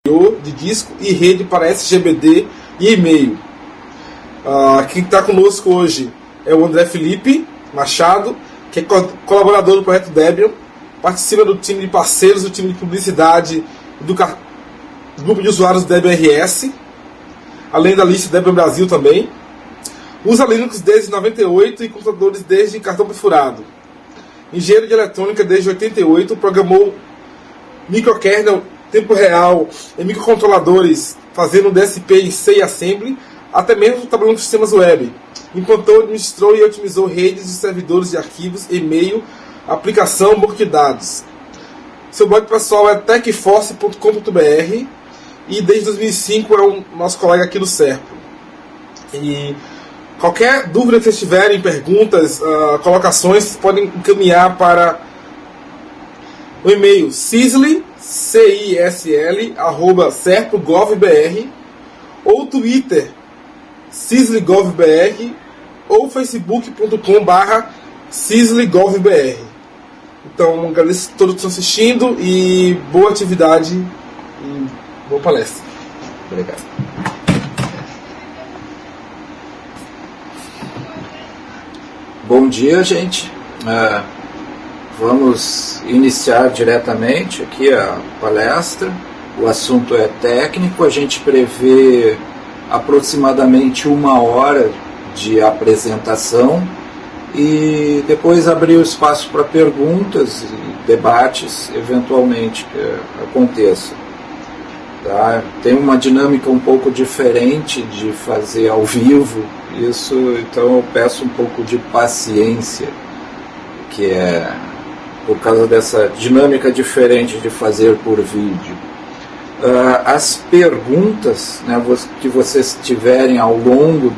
de disco e rede para SGBD e e-mail. Quem está conosco hoje é o André Felipe Machado, que é colaborador do projeto Debian, participa do time de parceiros, do time de publicidade do grupo de usuários Debian RS, além da lista Debian Brasil também. Usa Linux desde 98 e computadores desde cartão perfurado. Engenheiro de eletrônica desde 88, programou microkernel tempo real em microcontroladores, fazendo DSP em C e Assembly, até mesmo trabalhando com sistemas web. Implantou, administrou e otimizou redes de servidores de arquivos, e-mail, aplicação, banco de dados. Seu blog pessoal é techforce.com.br e desde 2005 é o nosso colega aqui do Serpo. E qualquer dúvida que vocês tiverem, perguntas, colocações, podem encaminhar para o e-mail cisl@serpo.gov.br ou Twitter cisl.gov.br ou facebook.com/cisl.gov.br. Então, agradeço a todos que estão assistindo e boa atividade e boa palestra. Obrigado. Bom dia, gente. Vamos iniciar diretamente aqui a palestra. O assunto é técnico. A gente prevê aproximadamente 1 hora de apresentação e depois abrir o espaço para perguntas e debates, eventualmente, que aconteçam. Tá? Tem uma dinâmica um pouco diferente de fazer ao vivo, isso, então eu peço um pouco de paciência, que é por causa dessa dinâmica diferente de fazer por vídeo. As perguntas, né, que vocês tiverem ao longo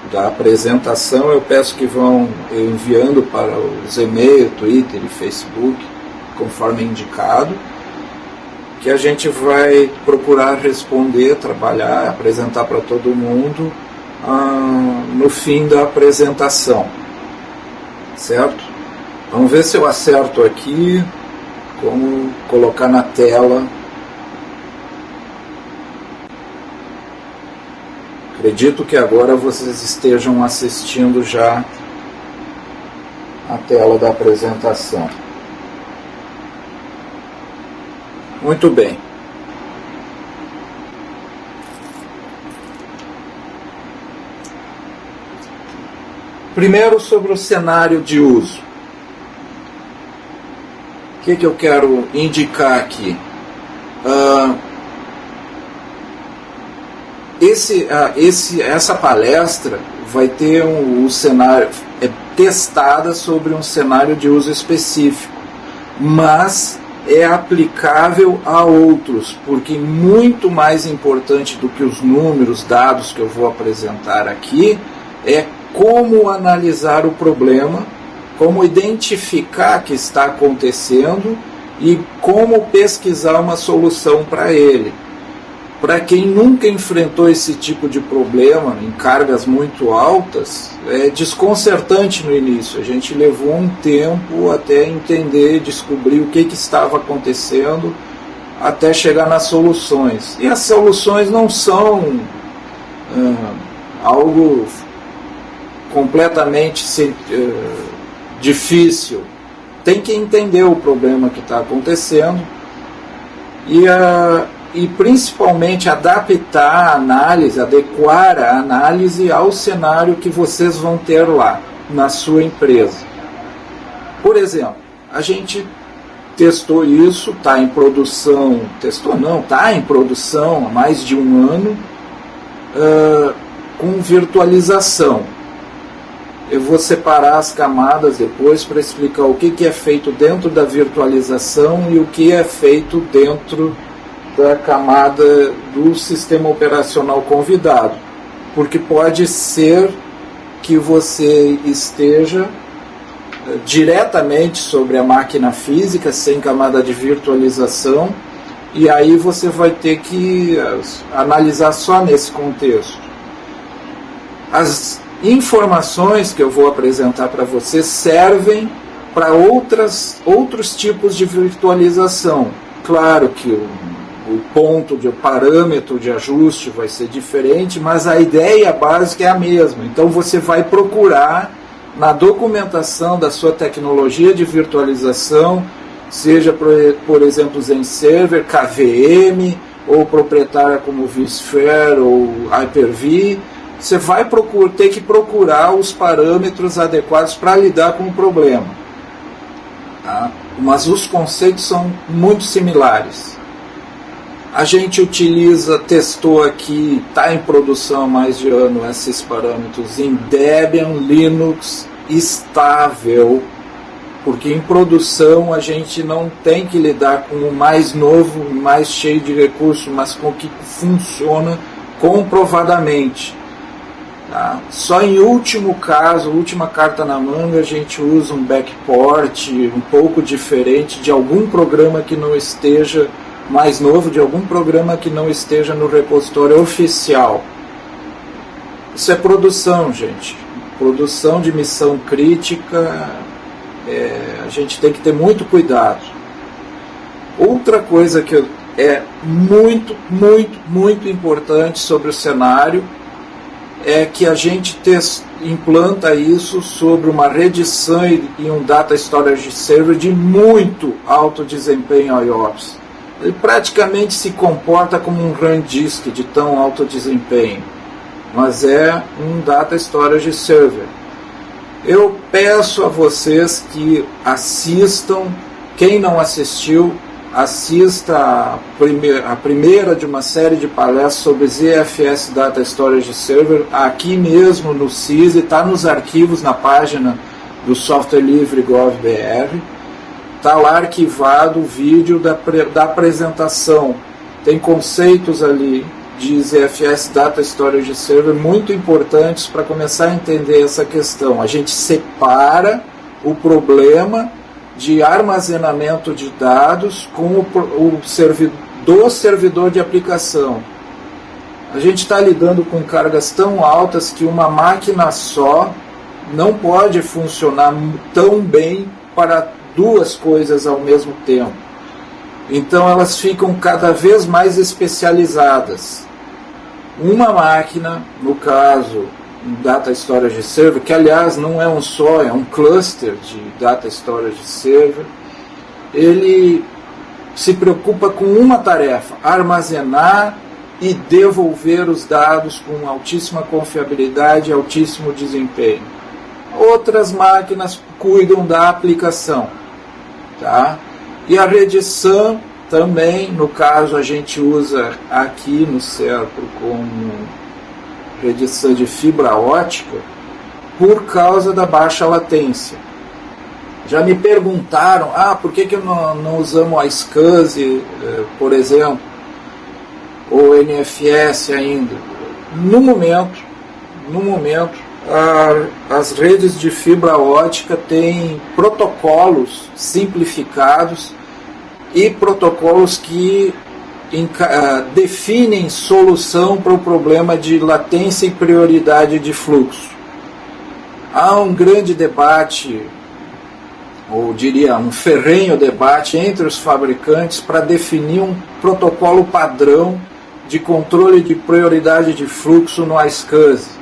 da apresentação, eu peço que vão enviando para os e-mails, Twitter e Facebook, conforme indicado, que a gente vai procurar responder, trabalhar, apresentar para todo mundo no fim da apresentação, certo? Vamos ver se eu acerto aqui, como colocar na tela. Acredito que agora vocês estejam assistindo já a tela da apresentação. Muito bem. Primeiro, sobre o cenário de uso. O que eu quero indicar aqui? Essa palestra vai ter um cenário testada sobre um cenário de uso específico, mas é aplicável a outros, porque muito mais importante do que os números, dados que eu vou apresentar aqui, é como analisar o problema, como identificar o que está acontecendo e como pesquisar uma solução para ele. Para quem nunca enfrentou esse tipo de problema em cargas muito altas, é desconcertante no início. A gente levou um tempo até entender, descobrir o que estava acontecendo, até chegar nas soluções. E as soluções não são algo completamente difícil. Tem que entender o problema que está acontecendo e principalmente adaptar a análise, adequar a análise ao cenário que vocês vão ter lá na sua empresa. Por exemplo, a gente testou isso, está em produção, está em produção há mais de 1 ano, com virtualização. Eu vou separar as camadas depois para explicar o que é feito dentro da virtualização e o que é feito dentro da camada do sistema operacional convidado, porque pode ser que você esteja diretamente sobre a máquina física, sem camada de virtualização, e aí você vai ter que analisar só nesse contexto. As informações que eu vou apresentar para você servem para outros tipos de virtualização. Claro que o parâmetro de ajuste vai ser diferente, mas a ideia básica é a mesma. Então você vai procurar na documentação da sua tecnologia de virtualização, seja, por exemplo, ZenServer, KVM, ou proprietária como vSphere ou Hyper-V, você vai ter que procurar os parâmetros adequados para lidar com o problema. Tá? Mas os conceitos são muito similares. A gente testou aqui, está em produção há mais de ano esses parâmetros em Debian Linux estável, porque em produção a gente não tem que lidar com o mais novo, mais cheio de recursos, mas com o que funciona comprovadamente. Tá? Só em último caso, última carta na manga, a gente usa um backport um pouco diferente de algum programa que não esteja mais novo, de algum programa que não esteja no repositório oficial. Isso é produção, gente. Produção de missão crítica, a gente tem que ter muito cuidado. Outra coisa que é muito, muito, muito importante sobre o cenário é que a gente implanta isso sobre uma rede SAN e um Data Storage Server de muito alto desempenho IOPS. Ele praticamente se comporta como um RAM disk de tão alto desempenho, mas é um Data Storage Server. Eu peço a vocês que assistam, quem não assistiu, assista a primeira de uma série de palestras sobre ZFS Data Storage Server, aqui mesmo no CISE, está nos arquivos na página do Software Livre Gov.br. Está lá arquivado o vídeo da apresentação. Tem conceitos ali de ZFS Data Storage Server muito importantes para começar a entender essa questão. A gente separa o problema de armazenamento de dados com o servidor de aplicação. A gente está lidando com cargas tão altas que uma máquina só não pode funcionar tão bem para duas coisas ao mesmo tempo. Então elas ficam cada vez mais especializadas. Uma máquina, no caso, um Data Storage Server, que aliás não é um só, é um cluster de Data Storage Server, ele se preocupa com uma tarefa: armazenar e devolver os dados com altíssima confiabilidade e altíssimo desempenho. Outras máquinas cuidam da aplicação. Tá? E a rede SAN também, no caso, a gente usa aqui no Serpro como rede SAN de fibra ótica por causa da baixa latência. Já me perguntaram, por que não usamos a SCSI, por exemplo, ou NFS ainda? No momento, as redes de fibra ótica têm protocolos simplificados e protocolos que definem solução para o problema de latência e prioridade de fluxo. Há um grande debate, ou diria um ferrenho debate entre os fabricantes para definir um protocolo padrão de controle de prioridade de fluxo no iSCSI.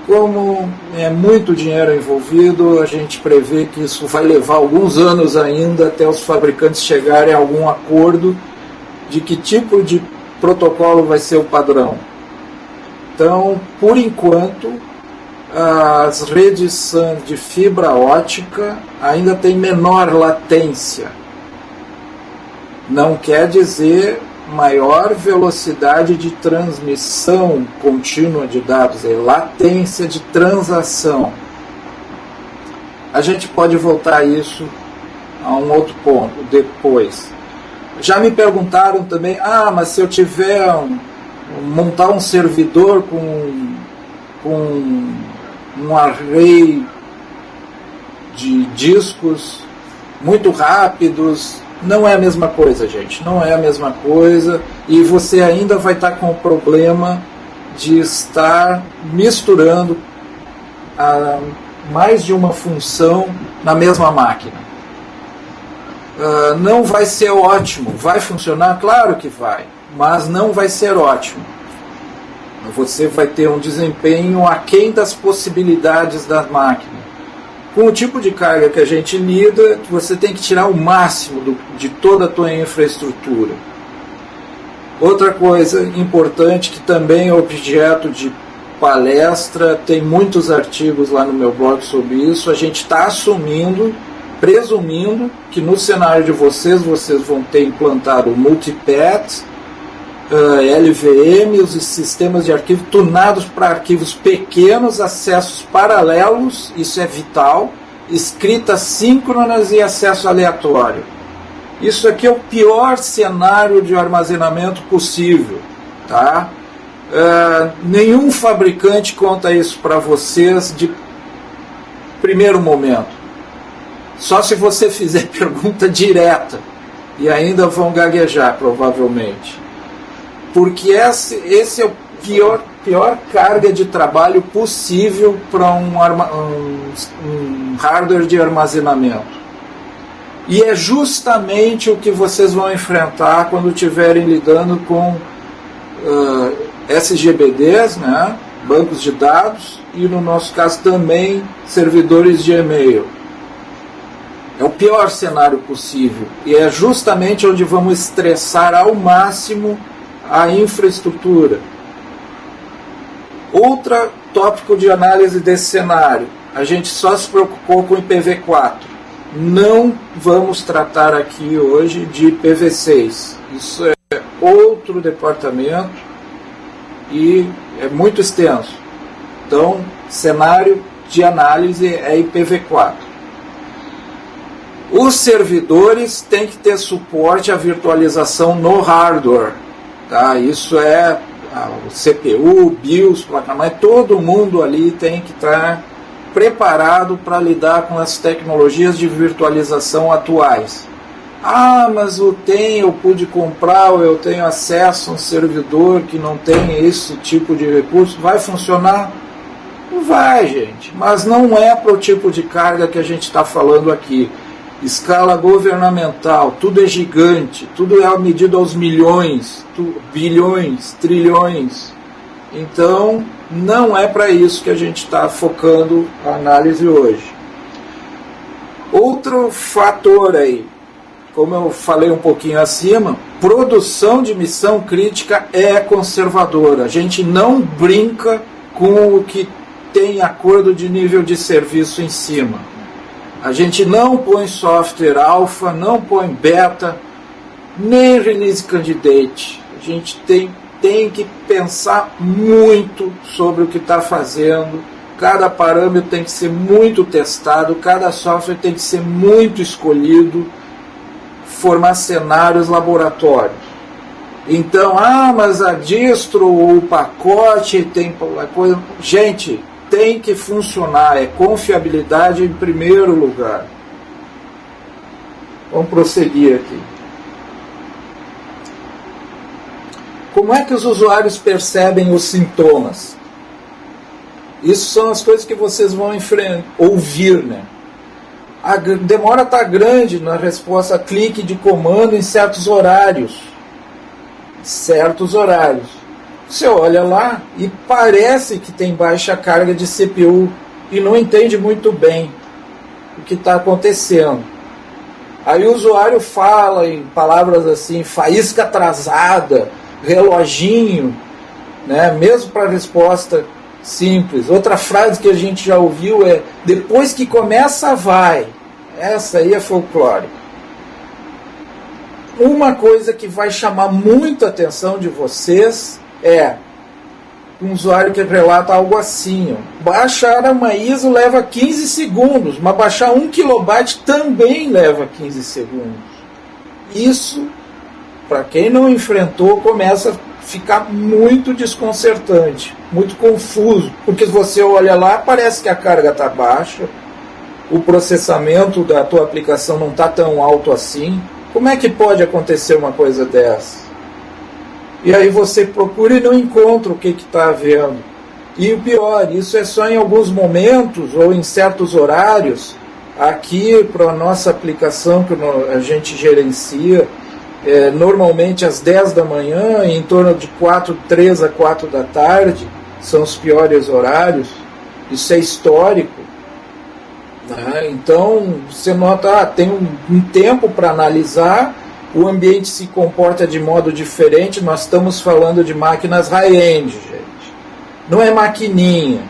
Como é muito dinheiro envolvido, a gente prevê que isso vai levar alguns anos ainda até os fabricantes chegarem a algum acordo de que tipo de protocolo vai ser o padrão. Então, por enquanto, as redes SAN de fibra ótica ainda têm menor latência. Não quer dizer maior velocidade de transmissão contínua de dados, é latência de transação. A gente pode voltar a isso a um outro ponto depois. Já me perguntaram também, mas se eu tiver montar um servidor com um array de discos muito rápidos, não é a mesma coisa, gente, não é a mesma coisa, e você ainda vai estar com o problema de estar misturando mais de uma função na mesma máquina. não vai ser ótimo. Vai funcionar? Claro que vai, mas não vai ser ótimo. Você vai ter um desempenho aquém das possibilidades da máquina. Com o tipo de carga que a gente lida, você tem que tirar o máximo de toda a tua infraestrutura. Outra coisa importante, que também é objeto de palestra, tem muitos artigos lá no meu blog sobre isso, a gente está presumindo que no cenário de vocês vão ter implantado o multipath, LVM, os sistemas de arquivo tunados para arquivos pequenos, acessos paralelos, isso é vital, escritas síncronas e acesso aleatório. Isso aqui é o pior cenário de armazenamento possível, tá? Nenhum fabricante conta isso para vocês de primeiro momento. Só se você fizer pergunta direta, e ainda vão gaguejar provavelmente. Porque esse é o pior carga de trabalho possível para um hardware de armazenamento. E é justamente o que vocês vão enfrentar quando estiverem lidando com SGBDs, né, bancos de dados, e no nosso caso também servidores de e-mail. É o pior cenário possível, e é justamente onde vamos estressar ao máximo a infraestrutura. Outro tópico de análise desse cenário, a gente só se preocupou com IPv4. Não vamos tratar aqui hoje de IPv6. Isso é outro departamento e é muito extenso. Então, cenário de análise é IPv4. Os servidores têm que ter suporte à virtualização no hardware. Tá? Isso é o CPU, BIOS, placa-mãe, todo mundo ali tem que estar preparado para lidar com as tecnologias de virtualização atuais. Mas eu pude comprar, ou eu tenho acesso a um servidor que não tem esse tipo de recurso. Vai funcionar? Não vai, gente. Mas não é para o tipo de carga que a gente está falando aqui. Escala governamental, tudo é gigante, tudo é medido aos milhões, bilhões, trilhões. Então, não é para isso que a gente está focando a análise hoje. Outro fator aí, como eu falei um pouquinho acima, produção de missão crítica é conservadora. A gente não brinca com o que tem acordo de nível de serviço em cima. A gente não põe software alpha, não põe beta, nem release candidate. A gente tem que pensar muito sobre o que está fazendo. Cada parâmetro tem que ser muito testado, cada software tem que ser muito escolhido, formar cenários laboratórios. Então, mas a distro, o pacote tem coisa. Gente, tem que funcionar, é confiabilidade em primeiro lugar. Vamos prosseguir aqui. Como é que os usuários percebem os sintomas? Isso são as coisas que vocês vão ouvir, né? A demora está grande na resposta a clique de comando em certos horários. Você olha lá e parece que tem baixa carga de CPU e não entende muito bem o que está acontecendo. Aí o usuário fala em palavras assim, faísca atrasada, reloginho, né? Mesmo para resposta simples. Outra frase que a gente já ouviu é: depois que começa, vai. Essa aí é folclórica. Uma coisa que vai chamar muita atenção de vocês é um usuário que relata algo assim: baixar uma ISO leva 15 segundos, mas baixar 1 KB também leva 15 segundos. Isso, para quem não enfrentou, começa a ficar muito desconcertante, muito confuso, porque se você olha lá, parece que a carga está baixa, o processamento da tua aplicação não está tão alto assim. Como é que pode acontecer uma coisa dessa? E aí você procura e não encontra o que está havendo. E o pior, isso é só em alguns momentos ou em certos horários Aqui, para a nossa aplicação que a gente gerencia, normalmente às 10 da manhã, em torno de 3 a 4 da tarde, são os piores horários. Isso é histórico. Né? Então, você nota, tem um tempo para analisar, o ambiente se comporta de modo diferente. Nós estamos falando de máquinas high-end, gente. Não é maquininha,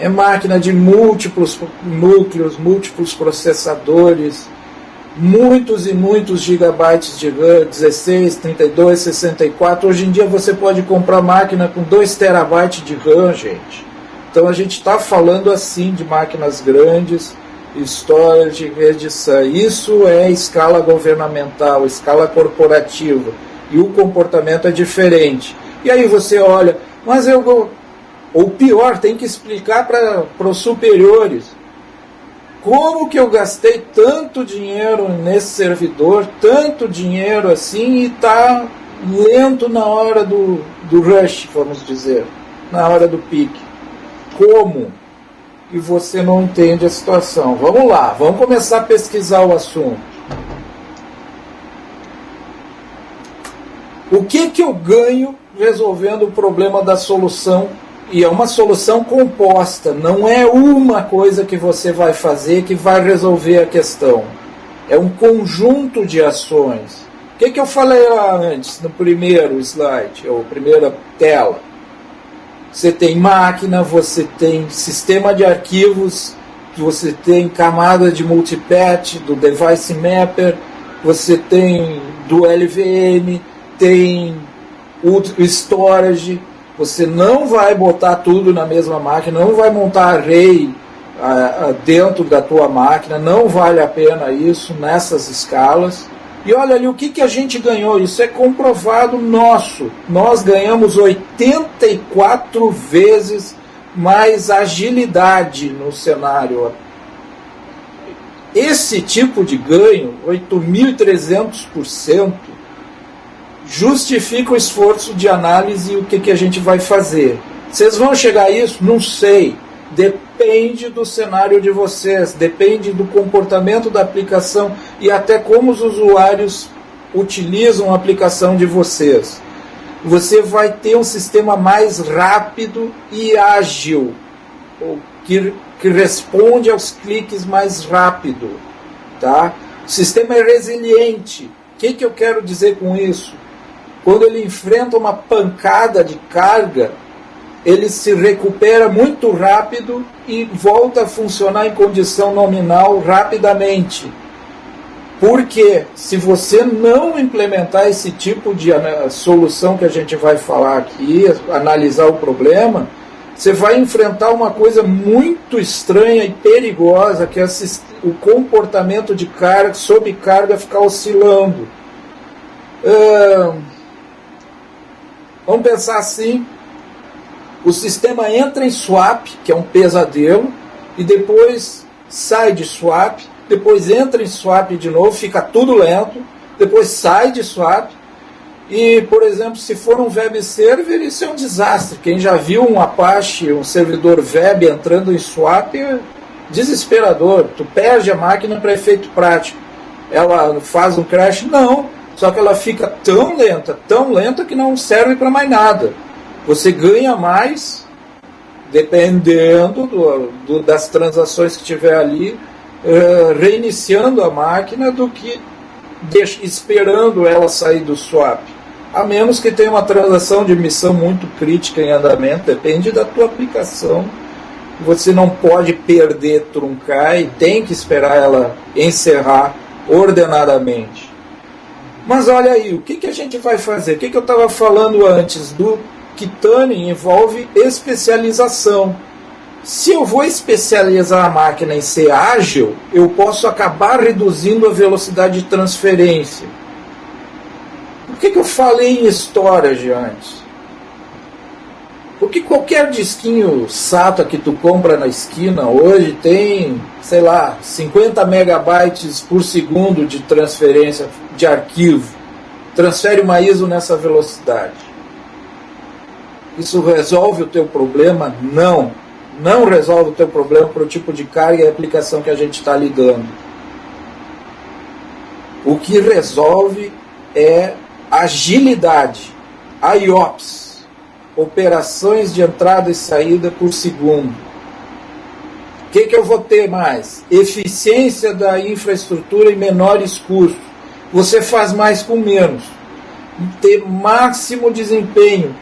é máquina de múltiplos núcleos, múltiplos processadores, muitos e muitos gigabytes de RAM, 16, 32, 64. Hoje em dia você pode comprar máquina com 2 terabytes de RAM, gente. Então a gente está falando assim de máquinas grandes, storage, rede SAN. Isso é escala governamental, escala corporativa. E o comportamento é diferente. E aí você olha, mas ou pior, tem que explicar para os superiores. Como que eu gastei tanto dinheiro nesse servidor, tanto dinheiro assim, e está lento na hora do rush, vamos dizer, na hora do pique? Como? E você não entende a situação. Vamos lá, vamos começar a pesquisar o assunto. O que eu ganho resolvendo o problema da solução? E é uma solução composta, não é uma coisa que você vai fazer que vai resolver a questão. É um conjunto de ações. O que eu falei lá antes, no primeiro slide, ou primeira tela? Você tem máquina, você tem sistema de arquivos, você tem camada de multipath, do device mapper, você tem do LVM, tem o storage. Você não vai botar tudo na mesma máquina, não vai montar array dentro da tua máquina, não vale a pena isso nessas escalas. E olha ali o que a gente ganhou, isso é comprovado nosso. Nós ganhamos 84 vezes mais agilidade no cenário. Esse tipo de ganho, 8.300%, justifica o esforço de análise e o que a gente vai fazer. Vocês vão chegar a isso? Não sei. Depende do cenário de vocês, depende do comportamento da aplicação e até como os usuários utilizam a aplicação de vocês. Você vai ter um sistema mais rápido e ágil, que responde aos cliques mais rápido. Tá? O sistema é resiliente. O que eu quero dizer com isso? Quando ele enfrenta uma pancada de carga, ele se recupera muito rápido e volta a funcionar em condição nominal rapidamente. Porque se você não implementar esse tipo de solução que a gente vai falar aqui, analisar o problema, você vai enfrentar uma coisa muito estranha e perigosa, que é o comportamento de carga, sobrecarga, ficar oscilando. Vamos pensar assim, o sistema entra em swap, que é um pesadelo, e depois sai de swap, depois entra em swap de novo, fica tudo lento, depois sai de swap, e, por exemplo, se for um web server, isso é um desastre. Quem já viu um Apache, um servidor web entrando em swap, é desesperador. Tu perde a máquina para efeito prático. Ela faz um crash? Não. Só que ela fica tão lenta que não serve para mais nada. Você ganha mais, dependendo das transações que tiver ali, reiniciando a máquina do que esperando ela sair do swap. A menos que tenha uma transação de missão muito crítica em andamento, depende da tua aplicação. Você não pode perder, truncar, e tem que esperar ela encerrar ordenadamente. Mas olha aí, o que a gente vai fazer? O que eu estava falando antes do Kitani envolve especialização. Se eu vou especializar a máquina em ser ágil, eu posso acabar reduzindo a velocidade de transferência. Por que eu falei em storage antes? Porque qualquer disquinho SATA que tu compra na esquina hoje tem, sei lá, 50 megabytes por segundo de transferência de arquivo. Transfere uma ISO nessa velocidade. Isso resolve o teu problema? Não. não resolve o teu problema para o tipo de carga e aplicação que a gente está lidando. O que resolve é agilidade, IOPS, operações de entrada e saída por segundo. O que eu vou ter mais? Eficiência da infraestrutura e menores custos. Você faz mais com menos. Ter máximo desempenho.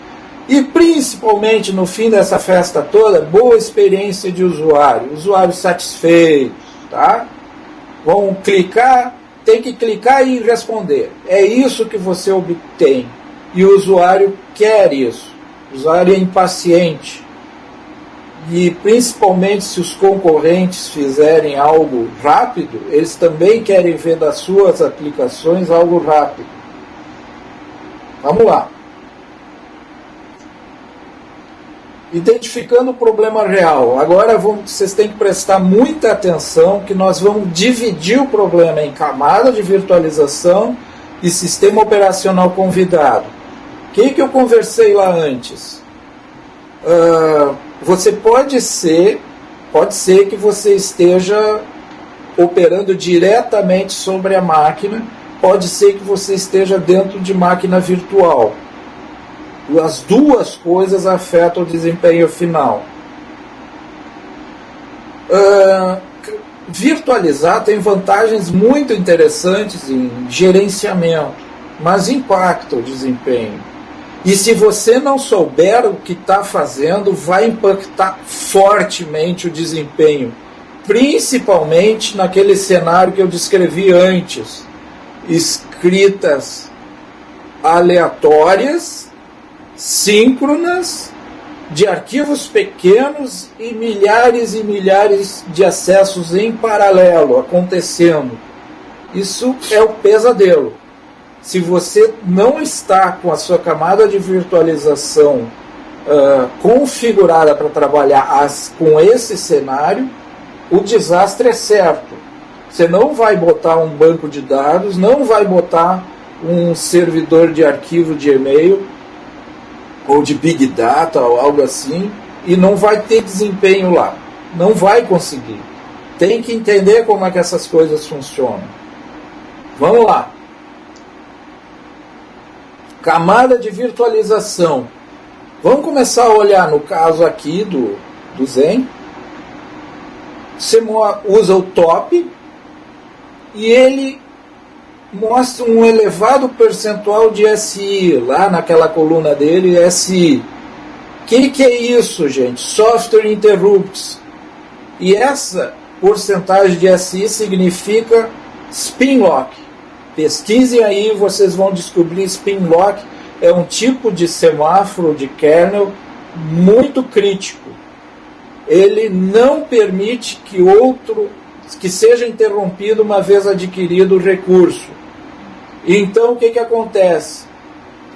E principalmente no fim dessa festa toda, boa experiência de usuário. Usuários satisfeitos. Tá? Vão clicar, tem que clicar e responder. É isso que você obtém. E o usuário quer isso. O usuário é impaciente. E principalmente se os concorrentes fizerem algo rápido, eles também querem ver das suas aplicações algo rápido. Vamos lá. Identificando o problema real. Agora vocês têm que prestar muita atenção que nós vamos dividir o problema em camada de virtualização e sistema operacional convidado. O que eu conversei lá antes? Você pode ser que você esteja operando diretamente sobre a máquina, pode ser que você esteja dentro de máquina virtual. As duas coisas afetam o desempenho final. Virtualizar tem vantagens muito interessantes em gerenciamento, mas impacta o desempenho. E se você não souber o que está fazendo, vai impactar fortemente o desempenho, principalmente naquele cenário que eu descrevi antes. Escritas aleatórias, síncronas, de arquivos pequenos e milhares de acessos em paralelo acontecendo. Isso é o pesadelo. Se você não está com a sua camada de virtualização configurada para trabalhar com esse cenário, o desastre é certo. Você não vai botar um banco de dados, não vai botar um servidor de arquivo de e-mail ou de Big Data ou algo assim, e não vai ter desempenho lá. Não vai conseguir. Tem que entender como é que essas coisas funcionam. Vamos lá. Camada de virtualização. Vamos começar a olhar no caso aqui do Zen. Você usa o top e ele mostra um elevado percentual de SI, lá naquela coluna dele, SI. O que é isso, gente? Software Interrupts. E essa porcentagem de SI significa spin lock. Pesquisem aí, vocês vão descobrir. Spin lock é um tipo de semáforo de kernel muito crítico. Ele não permite que seja interrompido uma vez adquirido o recurso. Então o que acontece?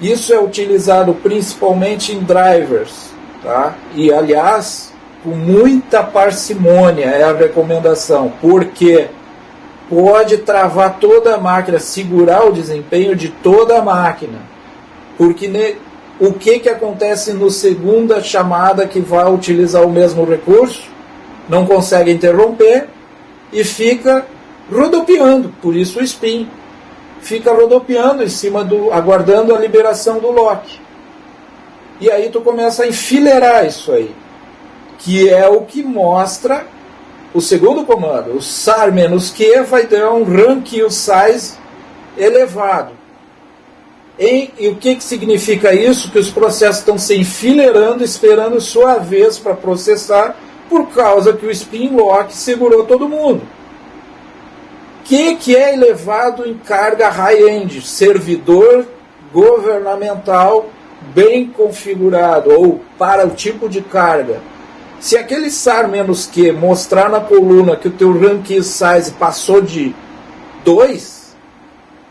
Isso é utilizado principalmente em drivers, tá? E aliás, com muita parcimônia é a recomendação, porque pode travar toda a máquina, segurar o desempenho de toda a máquina. Porque o que acontece no segunda chamada que vai utilizar o mesmo recurso? Não consegue interromper e fica rodopiando, por isso o spin. Fica rodopiando em cima aguardando a liberação do lock. E aí tu começa a enfileirar isso aí, que é o que mostra o segundo comando. O SAR-Q vai dar um run kill size elevado. E o que significa isso? Que os processos estão se enfileirando, esperando sua vez para processar, por causa que o spin lock segurou todo mundo. O que é elevado em carga high-end? Servidor governamental bem configurado, ou para o tipo de carga. Se aquele SAR-Q mostrar na coluna que o teu run kill size passou de 2,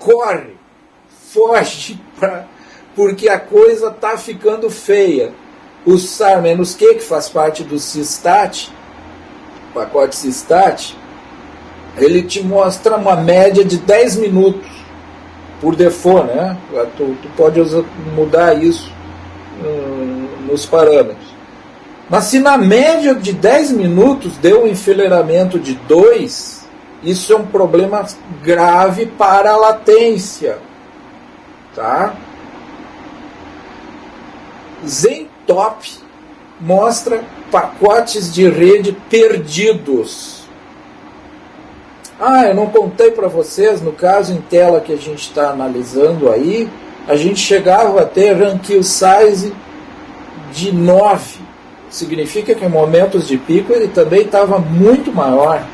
corre, foge, porque a coisa está ficando feia. O SAR-Q, que faz parte do Systat, pacote Systat, ele te mostra uma média de 10 minutos por default, né? Tu pode mudar isso nos parâmetros. Mas se na média de 10 minutos deu um enfileiramento de 2, isso é um problema grave para a latência. Tá? Zentop mostra pacotes de rede perdidos. Eu não contei para vocês, no caso em tela que a gente está analisando aí, a gente chegava a ter rank size de 9. Significa que em momentos de pico ele também estava muito maior.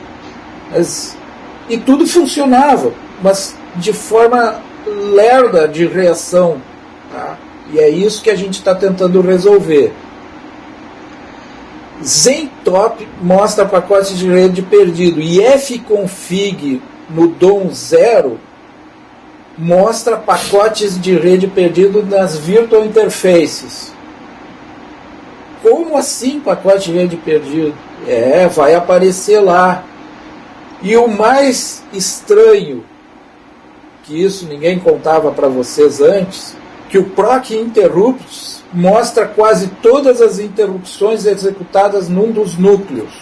E tudo funcionava, mas de forma lerda de reação. Tá? E é isso que a gente está tentando resolver. Zentop mostra pacotes de rede perdido e fconfig no DOM 0 mostra pacotes de rede perdido nas virtual interfaces. Como assim pacote de rede perdido? Vai aparecer lá. E o mais estranho, que isso ninguém contava para vocês antes, que o proc interrupts mostra quase todas as interrupções executadas num dos núcleos.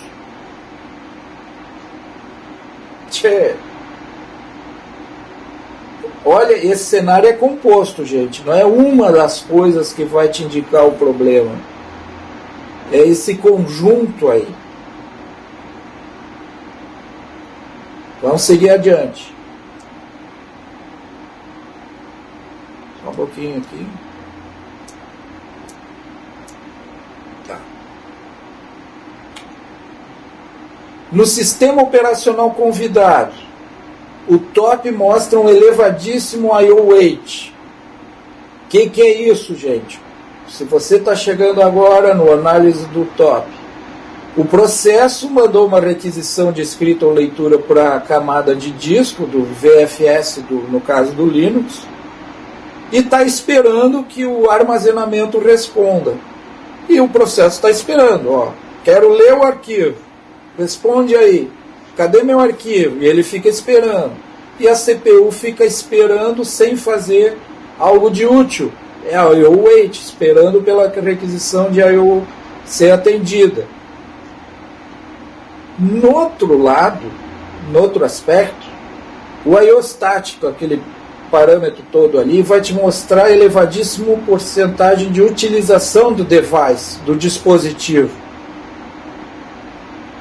Olha, esse cenário é composto, gente. Não é uma das coisas que vai te indicar o problema. É esse conjunto aí. Vamos seguir adiante. Só um pouquinho aqui. Tá. No sistema operacional convidado, o top mostra um elevadíssimo I/O weight. O que é isso, gente? Se você está chegando agora no análise do top, o processo mandou uma requisição de escrita ou leitura para a camada de disco do VFS, no caso do Linux, e está esperando que o armazenamento responda. E o processo está esperando, quero ler o arquivo, responde aí, cadê meu arquivo? E ele fica esperando. E a CPU fica esperando sem fazer algo de útil. É a I/O wait, esperando pela requisição de I/O ser atendida. No outro lado, no outro aspecto, o I/O estático, aquele parâmetro todo ali, vai te mostrar elevadíssima porcentagem de utilização do device, do dispositivo.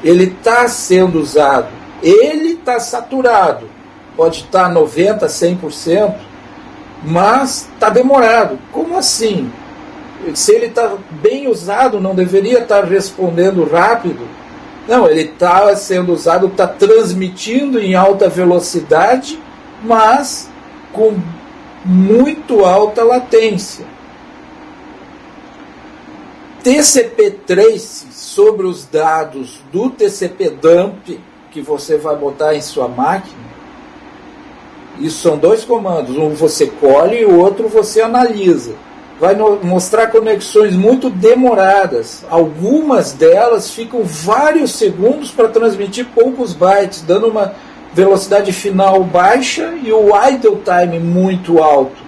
Ele está sendo usado, ele está saturado, pode estar 90%, 100%, mas está demorado. Como assim? Se ele está bem usado, não deveria estar respondendo rápido? Não, ele está sendo usado, está transmitindo em alta velocidade, mas com muito alta latência. TCP trace sobre os dados do TCP dump que você vai botar em sua máquina. Isso são dois comandos, um você colhe e o outro você analisa. Vai mostrar conexões muito demoradas. Algumas delas ficam vários segundos para transmitir poucos bytes, dando uma velocidade final baixa e o idle time muito alto.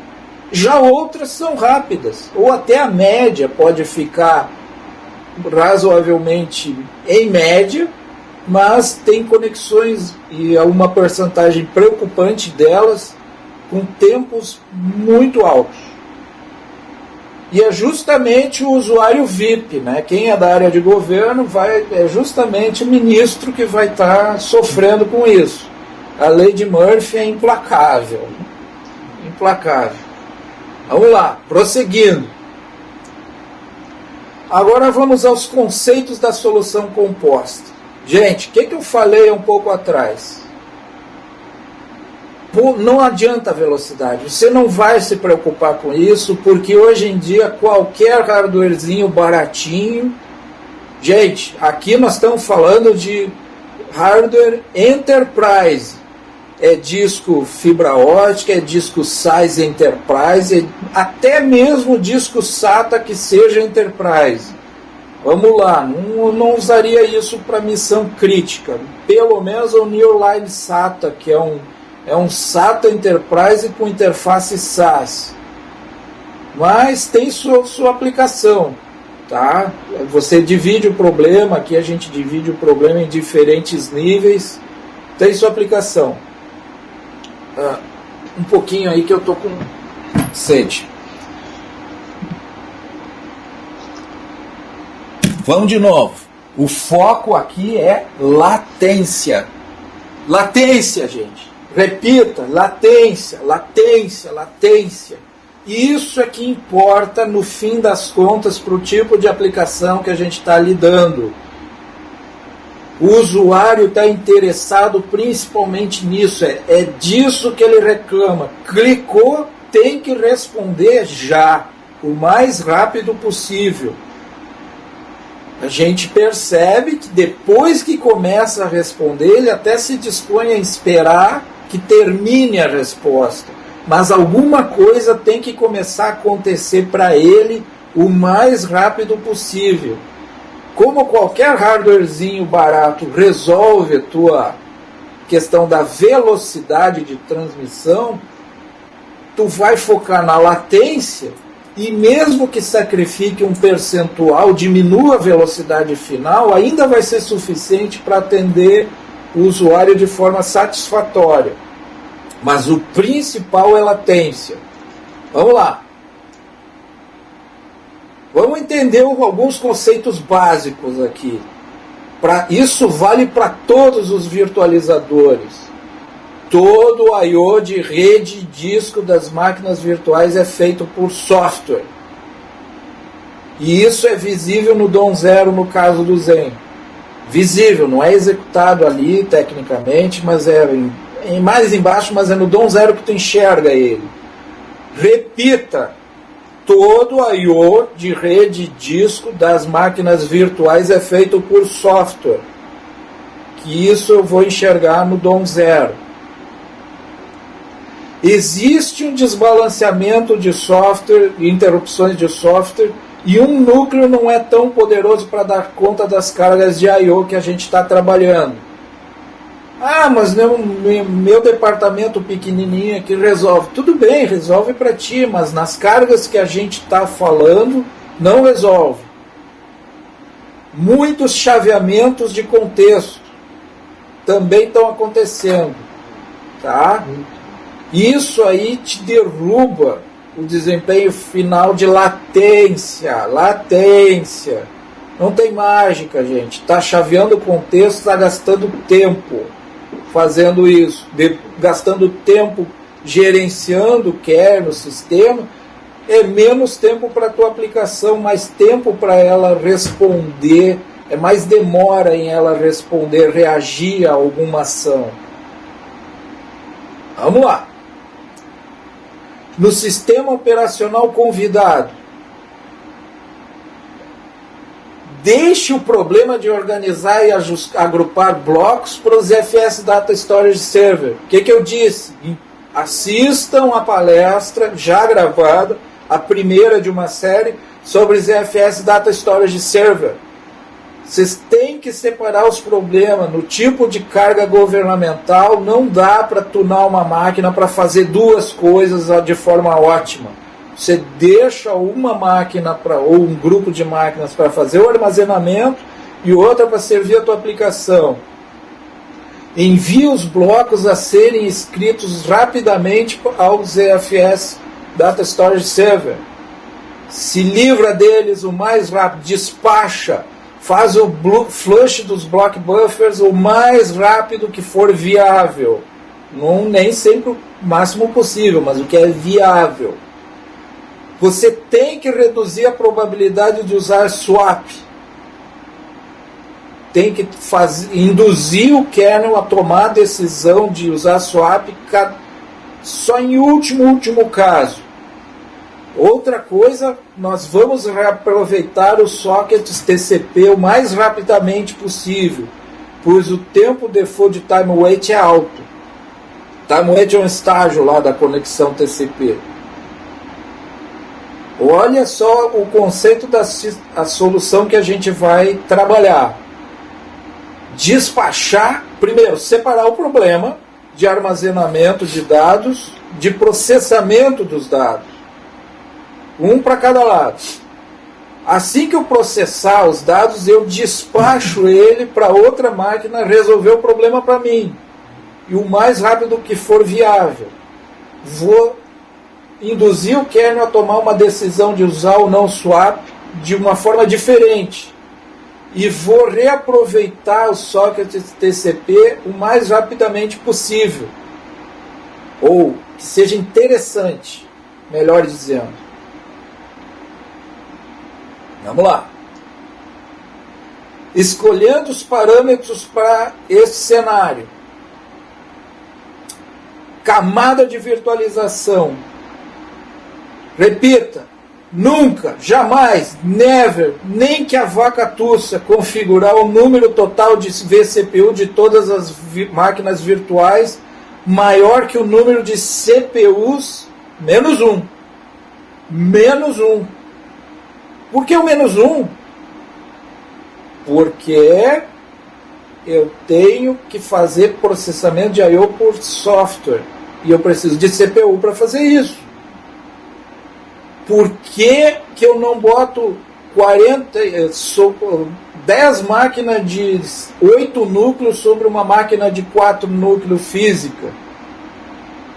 Já outras são rápidas, ou até a média pode ficar razoavelmente em média, mas tem conexões e uma porcentagem preocupante delas com tempos muito altos. E é justamente o usuário VIP, né? Quem é da área de governo é justamente o ministro que vai estar sofrendo com isso. A lei de Murphy é implacável. Implacável. Vamos lá, prosseguindo. Agora vamos aos conceitos da solução composta. Gente, o que eu falei um pouco atrás? Não adianta a velocidade, você não vai se preocupar com isso, porque hoje em dia qualquer hardwarezinho baratinho... Gente, aqui nós estamos falando de hardware enterprise. É disco fibra ótica, é disco size enterprise, até mesmo disco SATA que seja enterprise. Vamos lá, não usaria isso para missão crítica. Pelo menos o Nearline SATA, que é um SATA Enterprise com interface SAS. Mas tem sua aplicação. Tá? Você divide o problema, aqui a gente divide o problema em diferentes níveis, tem sua aplicação. Um pouquinho aí que eu tô com sede. Vamos de novo. O foco aqui é latência. Latência, gente. Repita, latência, latência, latência. Isso é que importa no fim das contas para o tipo de aplicação que a gente está lidando. O usuário está interessado principalmente nisso, é disso que ele reclama. Clicou, tem que responder já, o mais rápido possível. A gente percebe que depois que começa a responder, ele até se dispõe a esperar que termine a resposta. Mas alguma coisa tem que começar a acontecer para ele o mais rápido possível. Como qualquer hardwarezinho barato resolve a tua questão da velocidade de transmissão, tu vai focar na latência e mesmo que sacrifique um percentual, diminua a velocidade final, ainda vai ser suficiente para atender o usuário de forma satisfatória. Mas o principal é latência. Vamos lá. Vamos entender alguns conceitos básicos aqui. Isso vale para todos os virtualizadores. Todo o I/O de rede e disco das máquinas virtuais é feito por software. E isso é visível no DOM 0 no caso do Zen. Visível, não é executado ali tecnicamente, mas é mais embaixo, mas é no DOM 0 que tu enxerga ele. Repita, todo o I/O de rede e disco das máquinas virtuais é feito por software. Que isso eu vou enxergar no DOM 0. Existe um desbalanceamento de software, interrupções de software, e um núcleo não é tão poderoso para dar conta das cargas de I/O que a gente está trabalhando. Ah, mas meu departamento pequenininho aqui resolve. Tudo bem, resolve para ti, mas nas cargas que a gente está falando, não resolve. Muitos chaveamentos de contexto também estão acontecendo. Tá? Isso aí te derruba o desempenho final de latência. Latência. Não tem mágica, gente. Está chaveando o contexto, está gastando tempo fazendo isso. Gastando tempo gerenciando o kernel, o sistema. É menos tempo para a tua aplicação, mais tempo para ela responder. É mais demora em ela responder, reagir a alguma ação. Vamos lá. No sistema operacional convidado, deixe o problema de organizar e agrupar blocos para os ZFS Data Storage Server. O que eu disse? Assistam a palestra já gravada, a primeira de uma série, sobre ZFS Data Storage Server. Vocês têm que separar os problemas. No tipo de carga governamental, não dá para tunar uma máquina para fazer duas coisas de forma ótima. Você deixa uma máquina ou um grupo de máquinas para fazer o armazenamento e outra para servir a tua aplicação. Envie os blocos a serem escritos rapidamente ao ZFS Data Storage Server. Se livra deles o mais rápido, despacha. Faz o flush dos block buffers o mais rápido que for viável. Não, nem sempre o máximo possível, mas o que é viável. Você tem que reduzir a probabilidade de usar swap. Tem que induzir o kernel a tomar a decisão de usar swap só em último caso. Outra coisa, nós vamos reaproveitar os sockets TCP o mais rapidamente possível, pois o tempo default de time wait é alto. Time wait é um estágio lá da conexão TCP. Olha só o conceito da solução que a gente vai trabalhar. Despachar, primeiro, separar o problema de armazenamento de dados, de processamento dos dados. Um para cada lado. Assim que eu processar os dados, eu despacho ele para outra máquina resolver o problema para mim. E o mais rápido que for viável. Vou induzir o kernel a tomar uma decisão de usar ou não swap de uma forma diferente. E vou reaproveitar os sockets TCP o mais rapidamente possível. Ou que seja interessante, melhor dizendo. Vamos lá. Escolhendo os parâmetros para esse cenário. Camada de virtualização. Repita. Nunca, jamais, never, nem que a vaca tussa configurar o número total de vCPU de todas as máquinas virtuais maior que o número de CPUs menos um. Menos um. Por que o menos um? Porque eu tenho que fazer processamento de I/O por software. E eu preciso de CPU para fazer isso. Por que eu não boto 10 máquinas de 8 núcleos sobre uma máquina de 4 núcleos física?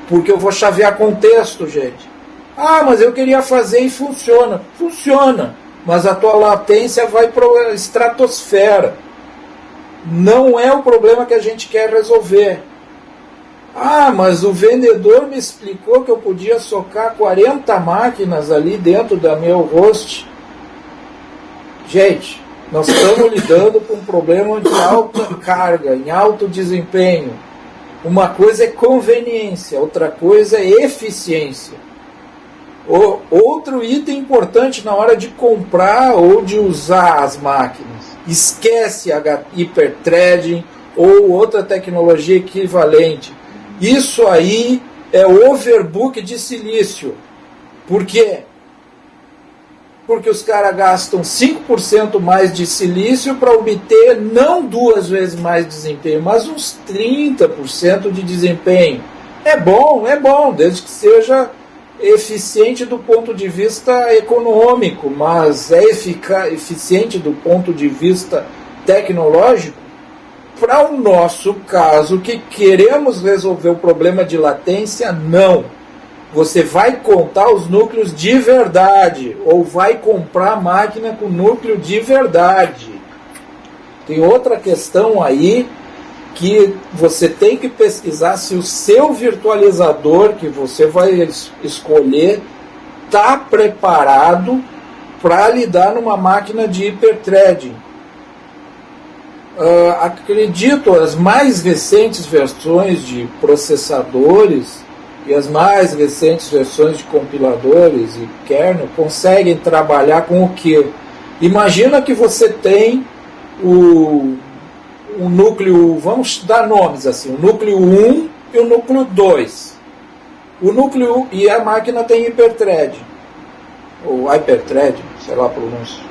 Porque eu vou chavear contexto, gente. Ah, mas eu queria fazer e funciona. Funciona. Mas a tua latência vai para a estratosfera. Não é o problema que a gente quer resolver. Ah, mas o vendedor me explicou que eu podia socar 40 máquinas ali dentro da meu host. Gente, nós estamos lidando com um problema de alta carga, em alto desempenho. Uma coisa é conveniência, outra coisa é eficiência. Outro item importante na hora de comprar ou de usar as máquinas. Esquece hiperthreading ou outra tecnologia equivalente. Isso aí é overbook de silício. Por quê? Porque os caras gastam 5% mais de silício para obter não 2 vezes mais desempenho, mas uns 30% de desempenho. É bom, desde que seja eficiente do ponto de vista econômico, mas é eficiente do ponto de vista tecnológico? Para o nosso caso, que queremos resolver o problema de latência, não. Você vai contar os núcleos de verdade, ou vai comprar máquina com núcleo de verdade. Tem outra questão aí, que você tem que pesquisar se o seu virtualizador, que você vai escolher, está preparado para lidar numa máquina de hiperthreading. Acredito, as mais recentes versões de processadores e as mais recentes versões de compiladores e kernel conseguem trabalhar com o quê? Imagina que você tem o núcleo, vamos dar nomes assim, o núcleo 1 e o núcleo 2. O núcleo e a máquina tem hiperthread, ou hyperthread, sei lá a pronúncia.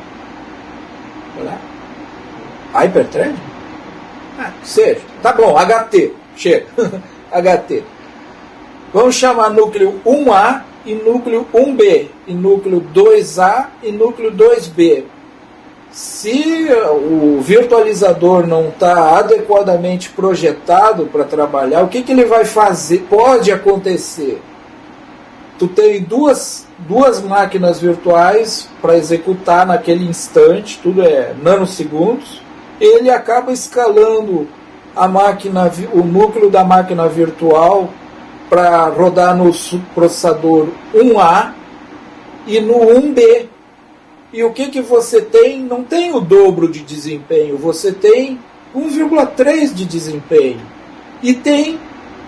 Hyperthread? Seja. Tá bom, HT. Chega. HT. Vamos chamar núcleo 1A e núcleo 1B. E núcleo 2A e núcleo 2B. Se o virtualizador não está adequadamente projetado para trabalhar, o que ele vai fazer? Pode acontecer. Tu tem duas máquinas virtuais para executar naquele instante, tudo é nanosegundos. Ele acaba escalando a máquina, o núcleo da máquina virtual para rodar no processador 1A e no 1B. E o que você tem? Não tem o dobro de desempenho, você tem 1,3 de desempenho. E tem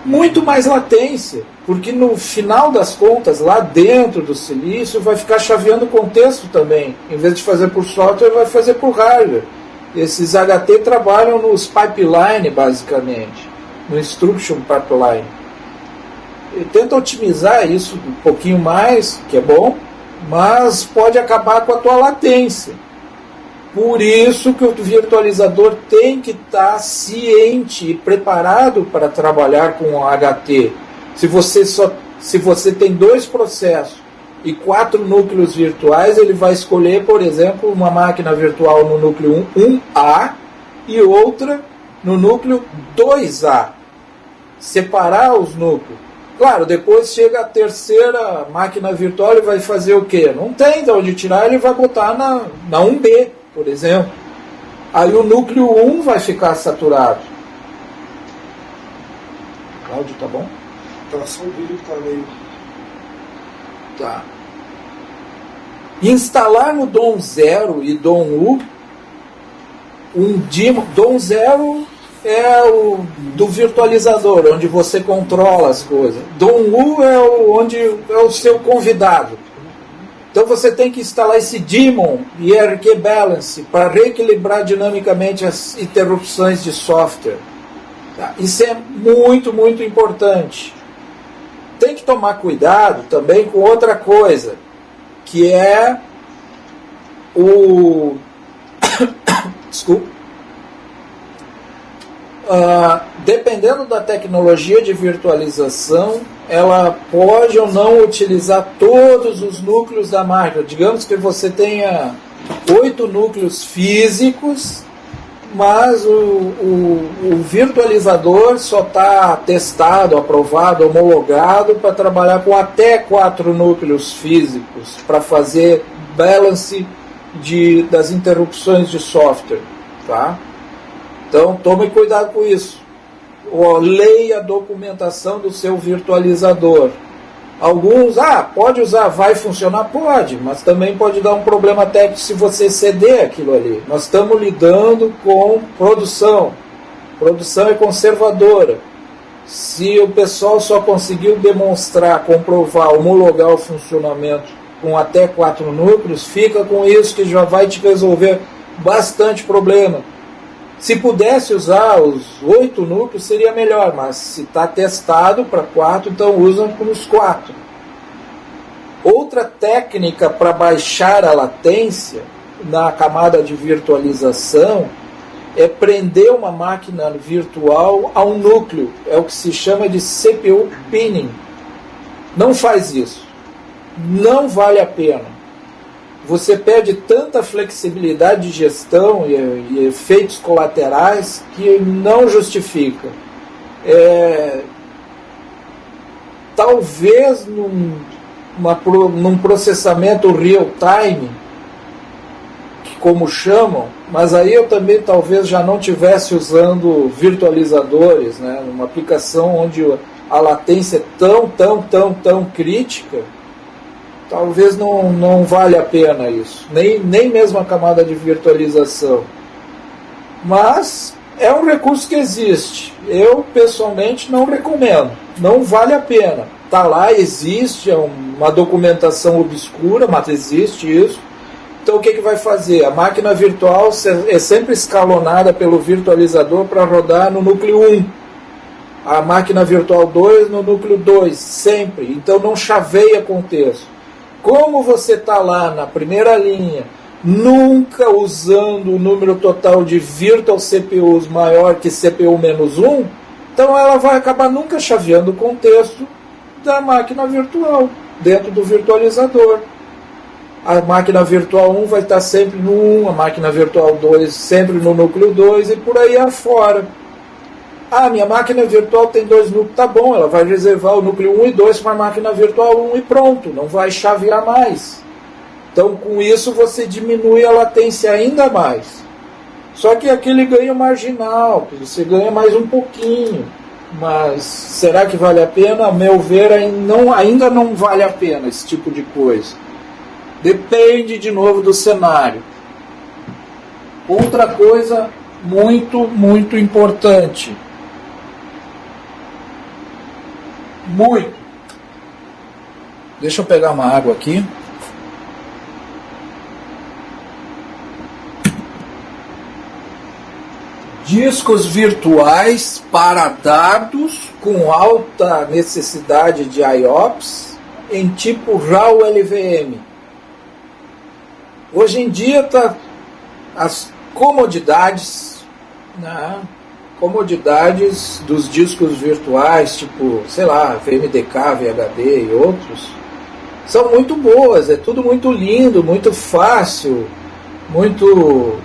muito mais latência, porque no final das contas, lá dentro do silício, vai ficar chaveando o contexto também. Em vez de fazer por software, vai fazer por hardware. Esses HT trabalham nos pipeline, basicamente, no instruction pipeline. E tenta otimizar isso um pouquinho mais, que é bom, mas pode acabar com a tua latência. Por isso que o virtualizador tem que estar ciente e preparado para trabalhar com o HT. Se você tem 2 processos e 4 núcleos virtuais, ele vai escolher, por exemplo, uma máquina virtual no núcleo 1A e outra no núcleo 2A. Separar os núcleos. Claro, depois chega a terceira máquina virtual e vai fazer o quê? Não tem de onde tirar, ele vai botar na 1B, por exemplo. Aí o núcleo 1 vai ficar saturado. Cláudio, tá bom? Tá só o vídeo que tá meio... Tá. Instalar no DOM 0 e DOM U um daemon. DOM 0 é o do virtualizador, onde você controla as coisas. DOM U é onde é o seu convidado. Então você tem que instalar esse daemon e IRQ Balance para reequilibrar dinamicamente as interrupções de software. Tá? Isso é muito, muito importante. Tem que tomar cuidado também com outra coisa, que é o... Desculpa. Dependendo da tecnologia de virtualização, ela pode ou não utilizar todos os núcleos da máquina. Digamos que você tenha 8 núcleos físicos, mas o virtualizador só está testado, aprovado, homologado para trabalhar com até 4 núcleos físicos, para fazer balance das interrupções de software. Tá? Então tome cuidado com isso. Leia a documentação do seu virtualizador. Alguns, pode usar, vai funcionar? Pode, mas também pode dar um problema técnico se você ceder aquilo ali. Nós estamos lidando com produção. Produção é conservadora. Se o pessoal só conseguiu demonstrar, comprovar, homologar o funcionamento com até 4 núcleos, fica com isso que já vai te resolver bastante problema. Se pudesse usar os 8 núcleos, seria melhor, mas se está testado para 4, então usam com os 4. Outra técnica para baixar a latência na camada de virtualização é prender uma máquina virtual a um núcleo. É o que se chama de CPU pinning. Não faz isso. Não vale a pena. Você perde tanta flexibilidade de gestão e efeitos colaterais que não justifica. Talvez num processamento real-time, como chamam, mas aí eu também talvez já não estivesse usando virtualizadores, né? Uma aplicação onde a latência é tão crítica, talvez não vale a pena isso, nem mesmo a camada de virtualização. Mas é um recurso que existe. Eu, pessoalmente, não recomendo. Não vale a pena. Está lá, existe, é uma documentação obscura, mas existe isso. Então o que vai fazer? A máquina virtual é sempre escalonada pelo virtualizador para rodar no núcleo 1. A máquina virtual 2 no núcleo 2, sempre. Então não chaveia contexto. Como você está lá na primeira linha, nunca usando o número total de virtual CPUs maior que CPU menos 1, então ela vai acabar nunca chaveando o contexto da máquina virtual, dentro do virtualizador. A máquina virtual 1 vai estar sempre no 1, a máquina virtual 2 sempre no núcleo 2 e por aí afora. Minha máquina virtual tem 2 núcleos, tá bom, ela vai reservar o núcleo 1 e 2 para a máquina virtual 1 e pronto, não vai chavear mais. Então com isso você diminui a latência ainda mais. Só que aquele ganho marginal, você ganha mais um pouquinho, mas será que vale a pena? A meu ver ainda não vale a pena esse tipo de coisa. Depende de novo do cenário. Outra coisa muito importante. Deixa eu pegar uma água aqui. Discos virtuais para dados com alta necessidade de IOPS em tipo RAW LVM. Hoje em dia as comodidades, né? Comodidades dos discos virtuais, tipo, sei lá, VMDK, VHD e outros, são muito boas, é tudo muito lindo, muito fácil, muito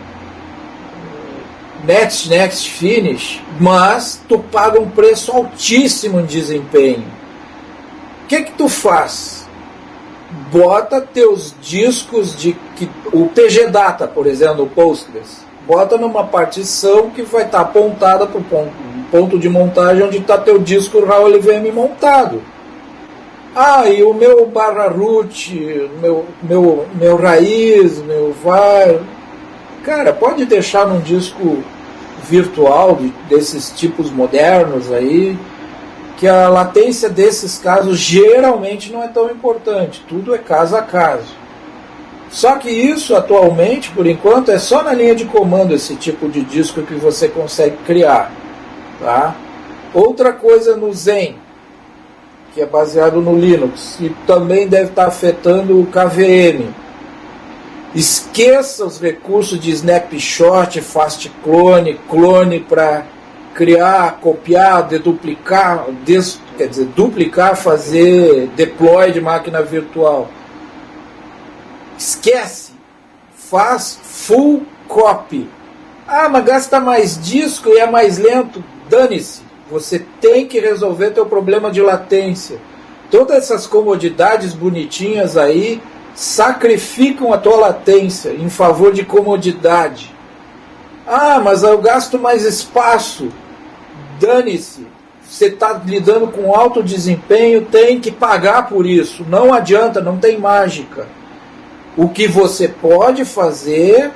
next, finish, mas tu paga um preço altíssimo em desempenho. O que tu faz? Bota teus discos o PG Data, por exemplo, o Postgres, bota numa partição que vai estar apontada para o ponto de montagem onde está teu disco RAW LVM montado. E o meu /root, meu raiz, meu var, cara, pode deixar num disco virtual desses tipos modernos aí, que a latência desses casos geralmente não é tão importante, tudo é caso a caso. Só que isso atualmente, por enquanto, é só na linha de comando esse tipo de disco que você consegue criar, tá? Outra coisa no Zen, que é baseado no Linux, e também deve estar afetando o KVM. Esqueça os recursos de snapshot, fast clone, clone para criar, copiar, deduplicar, duplicar, fazer deploy de máquina virtual. Esquece, faz full copy. Mas gasta mais disco e é mais lento. Dane-se, você tem que resolver teu problema de latência. Todas essas comodidades bonitinhas aí sacrificam a tua latência em favor de comodidade. Mas eu gasto mais espaço. Dane-se, você está lidando com alto desempenho, tem que pagar por isso. Não adianta, não tem mágica. O que você pode fazer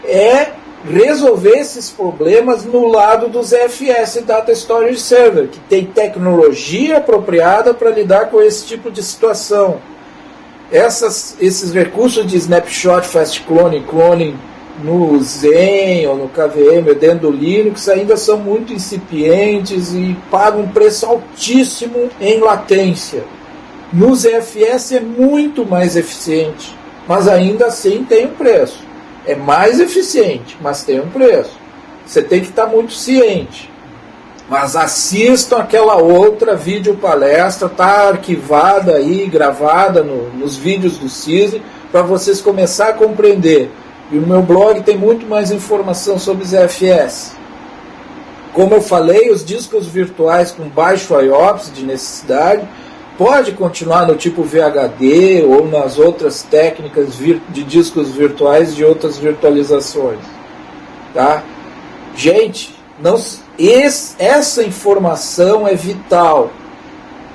é resolver esses problemas no lado dos ZFS Data Storage Server, que tem tecnologia apropriada para lidar com esse tipo de situação. Esses recursos de snapshot, fast cloning, cloning no Zen ou no KVM ou dentro do Linux ainda são muito incipientes e pagam um preço altíssimo em latência. No ZFS é muito mais eficiente, mas ainda assim tem um preço. É mais eficiente, mas tem um preço. Você tem que estar muito ciente. Mas assistam aquela outra videopalestra, está arquivada aí, gravada nos vídeos do CISI, para vocês começarem a compreender. E no meu blog tem muito mais informação sobre ZFS. Como eu falei, os discos virtuais com baixo IOPS de necessidade pode continuar no tipo VHD ou nas outras técnicas de discos virtuais de outras virtualizações. Tá? Gente, essa informação é vital.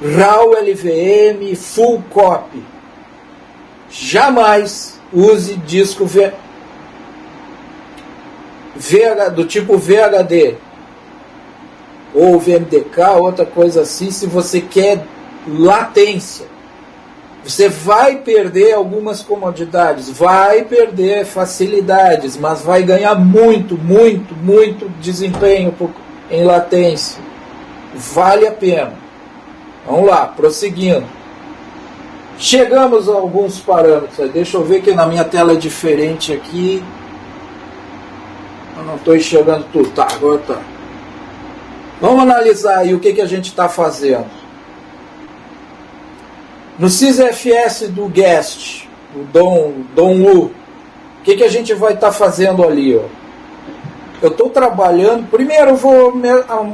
RAW LVM full copy. Jamais use disco do tipo VHD ou VMDK, outra coisa assim, se você quer latência. Você vai perder algumas comodidades, vai perder facilidades, mas vai ganhar muito desempenho em latência. Vale a pena. Vamos lá, prosseguindo. Chegamos a alguns parâmetros. Deixa eu ver que na minha tela é diferente aqui. Eu não estou enxergando tudo. Tá, agora tá. Vamos analisar aí o que a gente está fazendo. No SysFS do Guest, o Dong-Wu, o que a gente vai estar fazendo ali? Eu estou trabalhando, primeiro eu vou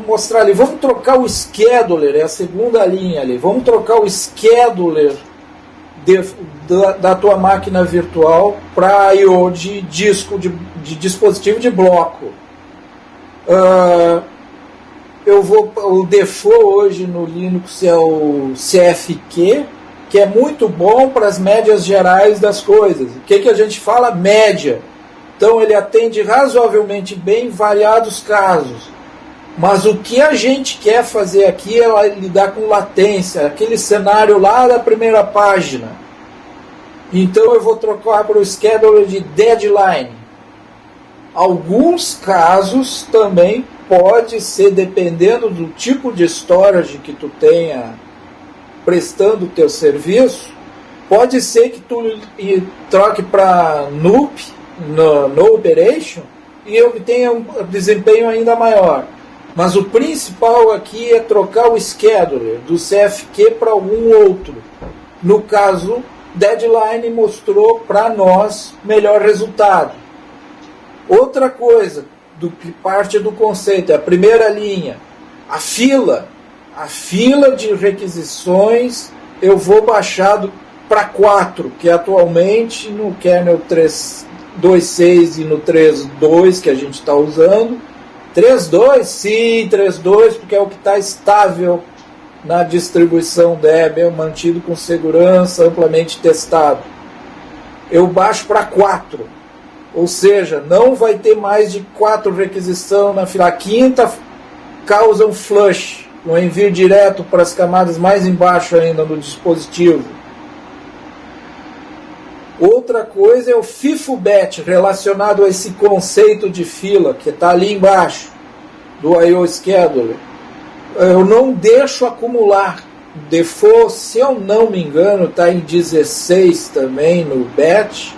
mostrar ali, vamos trocar o scheduler, é a segunda linha ali, vamos trocar o scheduler da tua máquina virtual para I/O de disco, de dispositivo de bloco. O default hoje no Linux é o CFQ, que é muito bom para as médias gerais das coisas. O que a gente fala? Média. Então ele atende razoavelmente bem variados casos. Mas o que a gente quer fazer aqui é lidar com latência, aquele cenário lá da primeira página. Então eu vou trocar para o scheduler de deadline. Alguns casos também pode ser, dependendo do tipo de storage que tu tenha prestando o teu serviço, pode ser que tu troque para NUP, no Operation, e obtenha um desempenho ainda maior. Mas o principal aqui é trocar o scheduler do CFQ para algum outro. No caso, Deadline mostrou para nós melhor resultado. Outra coisa do que parte do conceito é a primeira linha, a fila de requisições eu vou baixar para 4, que atualmente no kernel 3.2.6 e no 3.2 que a gente está usando. 3.2? Sim, 3.2, porque é o que está estável na distribuição Debian, mantido com segurança, amplamente testado. Eu baixo para 4, ou seja, não vai ter mais de 4 requisições na fila. A quinta causa um flush, um envio direto para as camadas mais embaixo ainda no dispositivo. Outra coisa é o FIFO-BATCH, relacionado a esse conceito de fila, que está ali embaixo, do I/O Scheduler. Eu não deixo acumular. Default, se eu não me engano, está em 16 também no batch.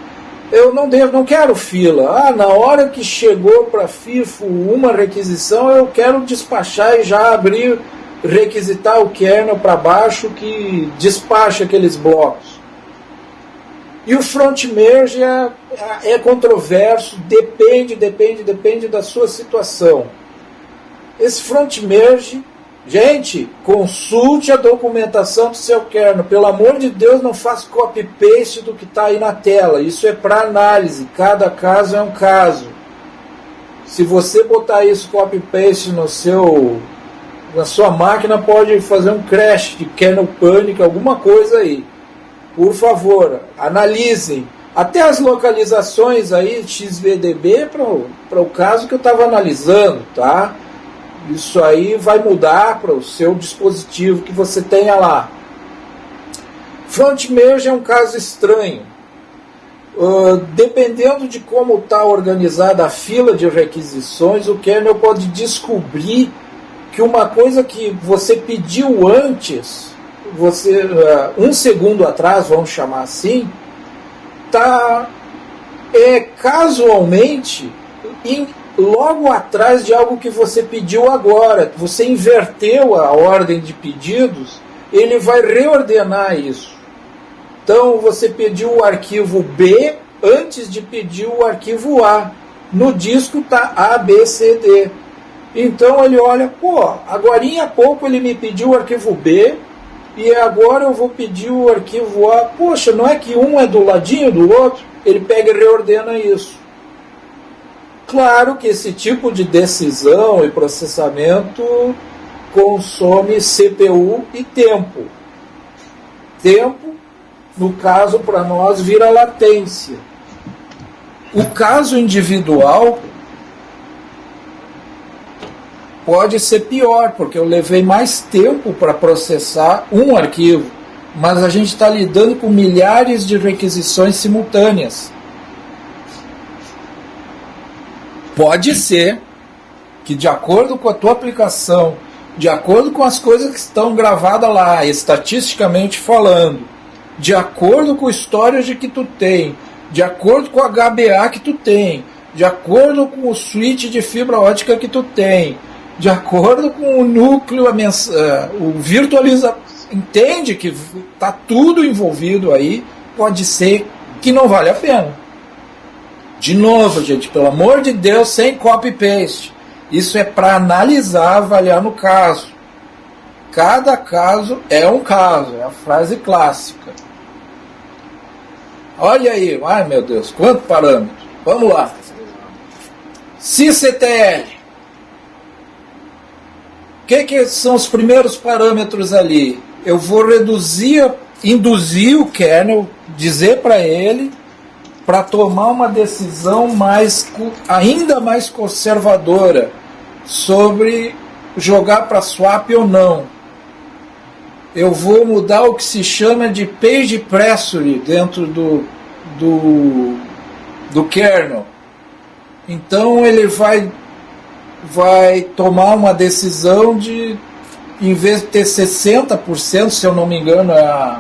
Eu não quero fila. Na hora que chegou para FIFO uma requisição, eu quero despachar e já abrir, requisitar o kernel para baixo que despacha aqueles blocos. E o front merge é controverso, depende da sua situação. Esse front merge, gente, consulte a documentação do seu kernel. Pelo amor de Deus, não faça copy-paste do que está aí na tela. Isso é para análise, cada caso é um caso. Se você botar isso copy-paste na sua máquina, pode fazer um crash de kernel panic, alguma coisa aí. Por favor, analisem. Até as localizações aí, XVDB, para o caso que eu estava analisando, tá? Isso aí vai mudar para o seu dispositivo que você tenha lá. Front merge é um caso estranho. Dependendo de como está organizada a fila de requisições, o kernel pode descobrir que uma coisa que você pediu antes, um segundo atrás, vamos chamar assim, está casualmente logo atrás de algo que você pediu agora. Você inverteu a ordem de pedidos, ele vai reordenar isso. Então você pediu o arquivo B antes de pedir o arquivo A. No disco está A, B, C, D. Então ele olha, agorinha há pouco ele me pediu o arquivo B, e agora eu vou pedir o arquivo A. Poxa, não é que um é do ladinho do outro? Ele pega e reordena isso. Claro que esse tipo de decisão e processamento consome CPU e tempo. Tempo, no caso, para nós, vira latência. O caso individual pode ser pior, porque eu levei mais tempo para processar um arquivo, mas a gente está lidando com milhares de requisições simultâneas. Pode ser que, de acordo com a tua aplicação, de acordo com as coisas que estão gravadas lá, estatisticamente falando, de acordo com o storage que tu tem, de acordo com o HBA que tu tem, de acordo com o switch de fibra ótica que tu tem, de acordo com o núcleo, o virtualizador, entende que está tudo envolvido aí, pode ser que não vale a pena. De novo, gente, pelo amor de Deus, sem copy-paste. Isso é para analisar, avaliar no caso. Cada caso é um caso, é a frase clássica. Olha aí, ai meu Deus, quanto parâmetro. Vamos lá. sysctl. O que são os primeiros parâmetros ali? Eu vou induzir o kernel, dizer para ele, para tomar uma decisão ainda mais conservadora sobre jogar para swap ou não. Eu vou mudar o que se chama de page pressure dentro do kernel. Então ele vai tomar uma decisão de, em vez de ter 60%, se eu não me engano, é a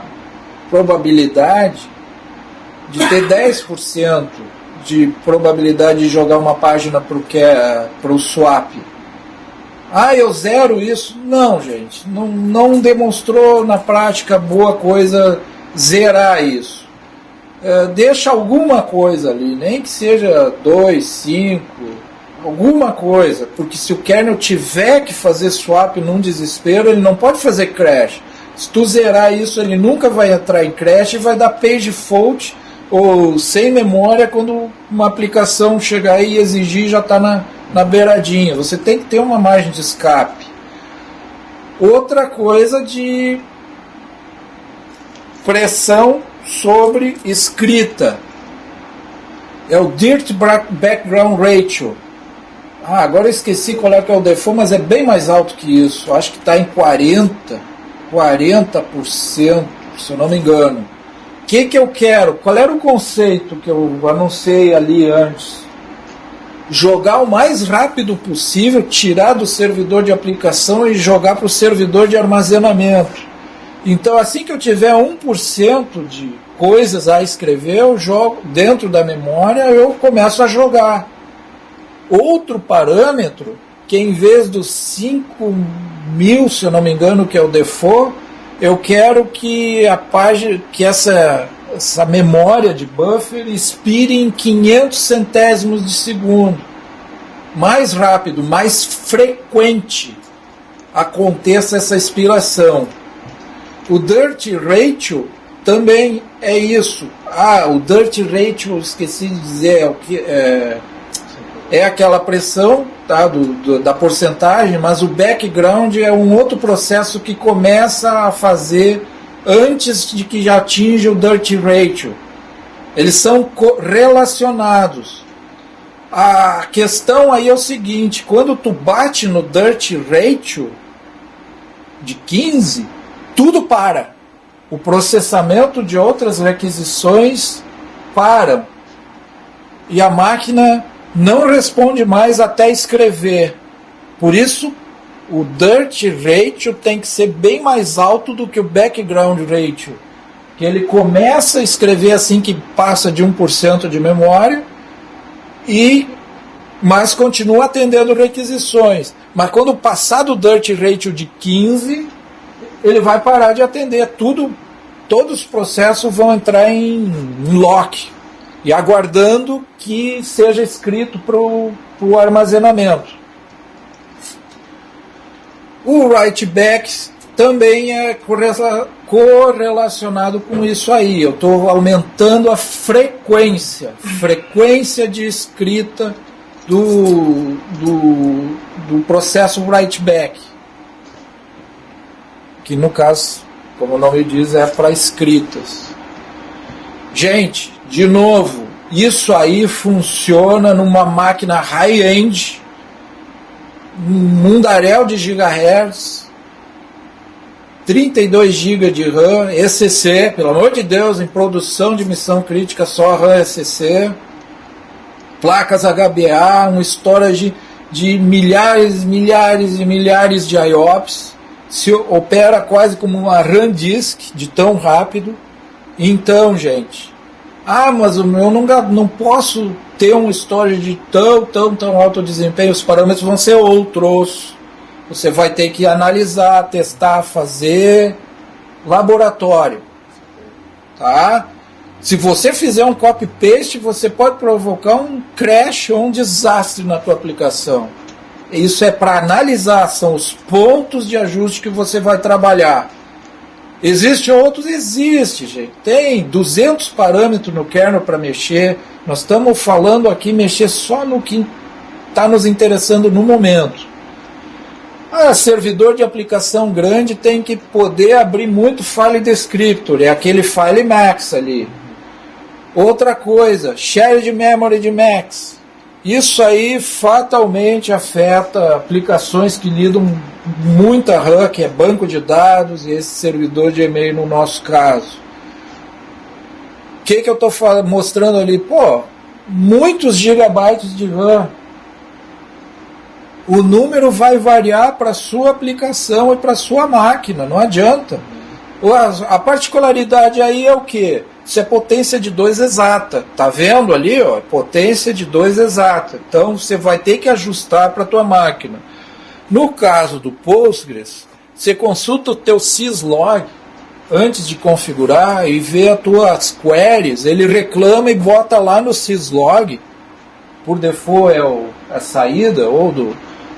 probabilidade, de ter 10% de probabilidade de jogar uma página para o swap. Eu zero isso? Não, gente. Não demonstrou na prática boa coisa zerar isso. deixa alguma coisa ali, nem que seja 2, 5, alguma coisa, porque se o kernel tiver que fazer swap num desespero, ele não pode fazer crash. Se tu zerar isso, ele nunca vai entrar em crash e vai dar page fault ou sem memória quando uma aplicação chegar aí e exigir, já está na beiradinha. Você tem que ter uma margem de escape. Outra coisa de pressão sobre escrita é o Dirt Background Ratio. Agora eu esqueci qual é que é o default, mas é bem mais alto que isso. Acho que está em 40%, se eu não me engano. O que eu quero? Qual era o conceito que eu anunciei ali antes? Jogar o mais rápido possível, tirar do servidor de aplicação e jogar para o servidor de armazenamento. Então, assim que eu tiver 1% de coisas a escrever, eu jogo dentro da memória, eu começo a jogar. Outro parâmetro, que em vez dos 5.000, se eu não me engano, que é o default, eu quero que a página, que essa memória de buffer expire em 500 centésimos de segundo. Mais rápido, mais frequente aconteça essa expiração. O Dirt Ratio também é isso. O Dirt Ratio, esqueci de dizer, é aquela pressão, tá, da porcentagem, mas o background é um outro processo que começa a fazer antes de que já atinja o Dirt Ratio. Eles são relacionados. A questão aí é o seguinte: quando tu bate no Dirt Ratio de 15, tudo para. O processamento de outras requisições param. E a máquina não responde mais até escrever. Por isso, o Dirt Ratio tem que ser bem mais alto do que o Background Ratio. Que ele começa a escrever assim que passa de 1% de memória, mas continua atendendo requisições. Mas quando passar do Dirt Ratio de 15, ele vai parar de atender. Todos os processos vão entrar em lock e aguardando que seja escrito para o armazenamento. O write-back também é correlacionado com isso aí. Eu estou aumentando a frequência de escrita do processo write-back, que no caso, como o nome diz, é para escritas. Gente, de novo, isso aí funciona numa máquina high-end, num mundaréu de gigahertz, 32 GB de RAM, ECC, pelo amor de Deus, em produção de missão crítica só RAM ECC, placas HBA, um storage de milhares e milhares de IOPS, se opera quase como uma RAM disk de tão rápido. Então, gente, mas eu não posso ter um storage de tão alto desempenho, os parâmetros vão ser outros. Você vai ter que analisar, testar, fazer laboratório, tá? Se você fizer um copy-paste, você pode provocar um crash ou um desastre na tua aplicação. Isso é para analisar, são os pontos de ajuste que você vai trabalhar. Existem outros? Existe, gente. Tem 200 parâmetros no kernel para mexer. Nós estamos falando aqui mexer só no que está nos interessando no momento. Servidor de aplicação grande tem que poder abrir muito file descriptor, é aquele file max ali. Outra coisa, shared memory de max. Isso aí fatalmente afeta aplicações que lidam muita RAM, que é banco de dados e esse servidor de e-mail no nosso caso. O que eu estou mostrando ali? Muitos gigabytes de RAM. O número vai variar para a sua aplicação e para a sua máquina, não adianta. A particularidade aí é o quê? Isso é potência de 2 exata. Tá vendo ali? Potência de 2 exata. Então você vai ter que ajustar para a tua máquina. No caso do Postgres, você consulta o teu syslog, antes de configurar e vê as tuas queries, ele reclama e bota lá no syslog, por default é a saída, ou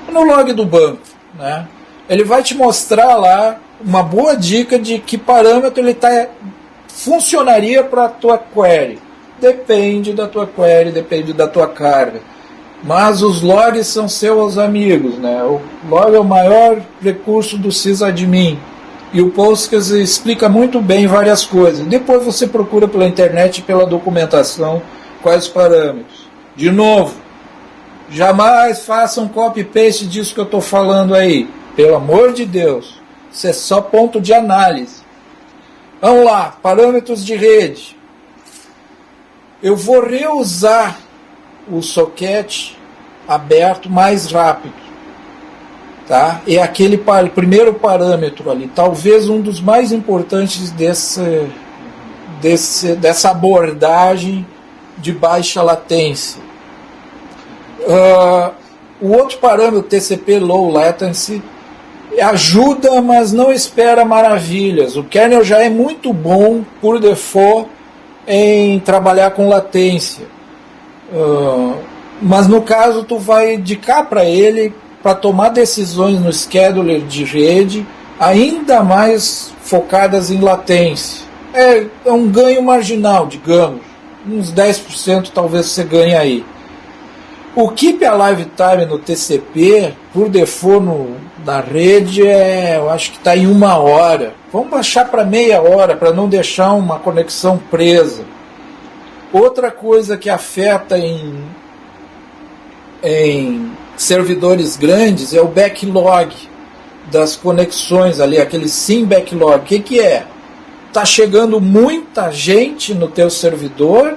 no log do banco, né? Ele vai te mostrar lá uma boa dica de que parâmetro ele funcionaria para a tua query. Depende da tua query, depende da tua carga. Mas os logs são seus amigos, né? O log é o maior recurso do sysadmin. E o Postgres explica muito bem várias coisas. Depois você procura pela internet e pela documentação quais os parâmetros. De novo, jamais faça um copy-paste disso que eu estou falando aí. Pelo amor de Deus. Isso é só ponto de análise. Vamos lá, parâmetros de rede. Eu vou reusar o socket aberto mais rápido. Tá? É aquele primeiro parâmetro ali, talvez um dos mais importantes dessa abordagem de baixa latência. O outro parâmetro, TCP Low Latency, ajuda, mas não espera maravilhas. O kernel já é muito bom, por default, em trabalhar com latência. Mas no caso, tu vai indicar para ele para tomar decisões no scheduler de rede ainda mais focadas em latência. É um ganho marginal, digamos. Uns 10% talvez você ganhe aí. O Keep Alive Time no TCP, por default na rede, eu acho que está em 1 hora. Vamos baixar para meia hora, para não deixar uma conexão presa. Outra coisa que afeta em servidores grandes é o backlog das conexões ali, aquele SYN backlog. O que é? Está chegando muita gente no teu servidor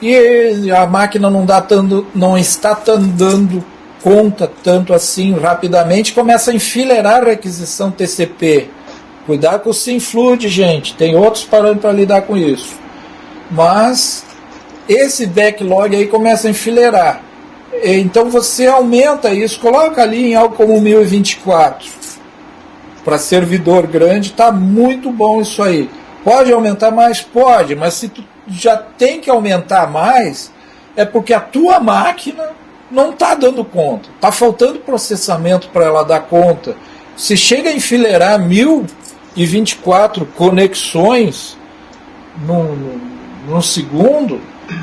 e a máquina não está dando conta tanto assim rapidamente, começa a enfileirar a requisição TCP. Cuidado com o SYNFlood, gente, tem outros parâmetros para lidar com isso. Mas esse backlog aí começa a enfileirar. Então você aumenta isso, coloca ali em algo como 1024. Para servidor grande está muito bom isso aí. Pode aumentar mais? Pode, mas se tu já tem que aumentar mais, é porque a tua máquina não está dando conta. Está faltando processamento para ela dar conta. Se chega a enfileirar 1024 conexões num segundo,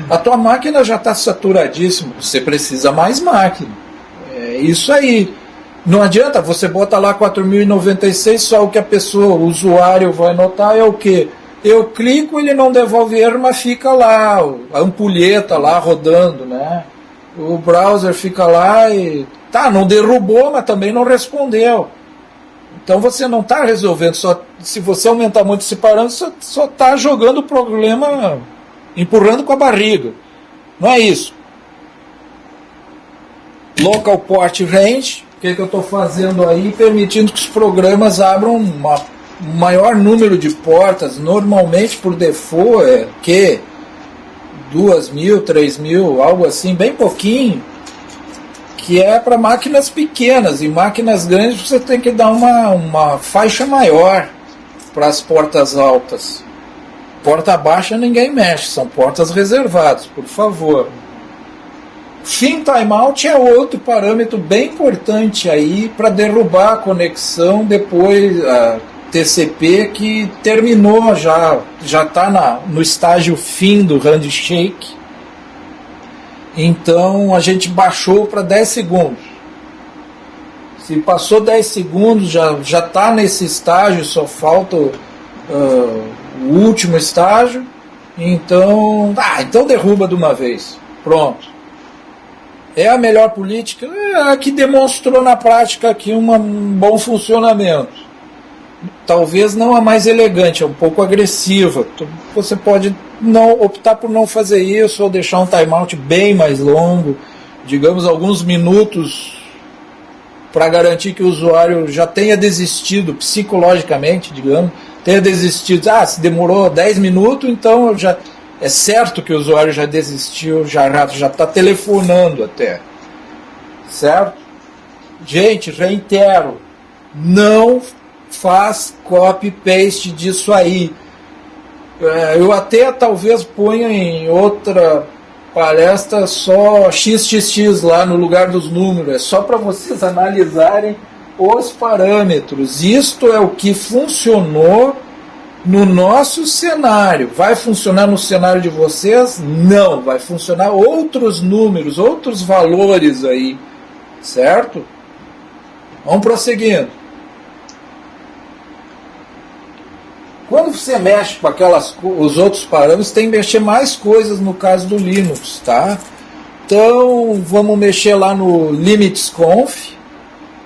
a tua máquina já está saturadíssima. Você precisa mais máquina. É isso aí. Não adianta, você bota lá 4096, só o que o usuário vai notar é o quê? Eu clico, ele não devolve erro, mas fica lá, a ampulheta lá rodando, né? O browser fica lá e... não derrubou, mas também não respondeu. Então você não está resolvendo, se você aumentar muito esse parâmetro, só está jogando o problema, empurrando com a barriga. Não é isso. Local Port Range, o que eu estou fazendo aí? Permitindo que os programas abram um maior número de portas. Normalmente, por default, é que 2.000, 3.000, algo assim, bem pouquinho, que é para máquinas pequenas. E máquinas grandes você tem que dar uma faixa maior para as portas altas. Porta baixa ninguém mexe, são portas reservadas, por favor. Fim timeout é outro parâmetro bem importante aí para derrubar a conexão depois a TCP que terminou, já está no estágio fim do handshake. Então a gente baixou para 10 segundos. Se passou 10 segundos, já está nesse estágio, só falta o último estágio. Então derruba de uma vez. Pronto. É a melhor política? É a que demonstrou na prática aqui um bom funcionamento. Talvez não a mais elegante, é um pouco agressiva. Você pode optar por não fazer isso ou deixar um timeout bem mais longo, digamos alguns minutos, para garantir que o usuário já tenha desistido psicologicamente, digamos, tenha desistido. Se demorou 10 minutos, então é certo que o usuário já desistiu, já está telefonando até. Certo? Gente, reitero, não faz copy-paste disso aí. Eu até talvez ponha em outra palestra só XXX lá no lugar dos números, é só para vocês analisarem os parâmetros. Isto é o que funcionou no nosso cenário. Vai funcionar no cenário de vocês? Não, vai funcionar outros números, outros valores aí, certo? Vamos prosseguindo. Quando você mexe com os outros parâmetros, tem que mexer mais coisas no caso do Linux, tá? Então, vamos mexer lá no limitsconf.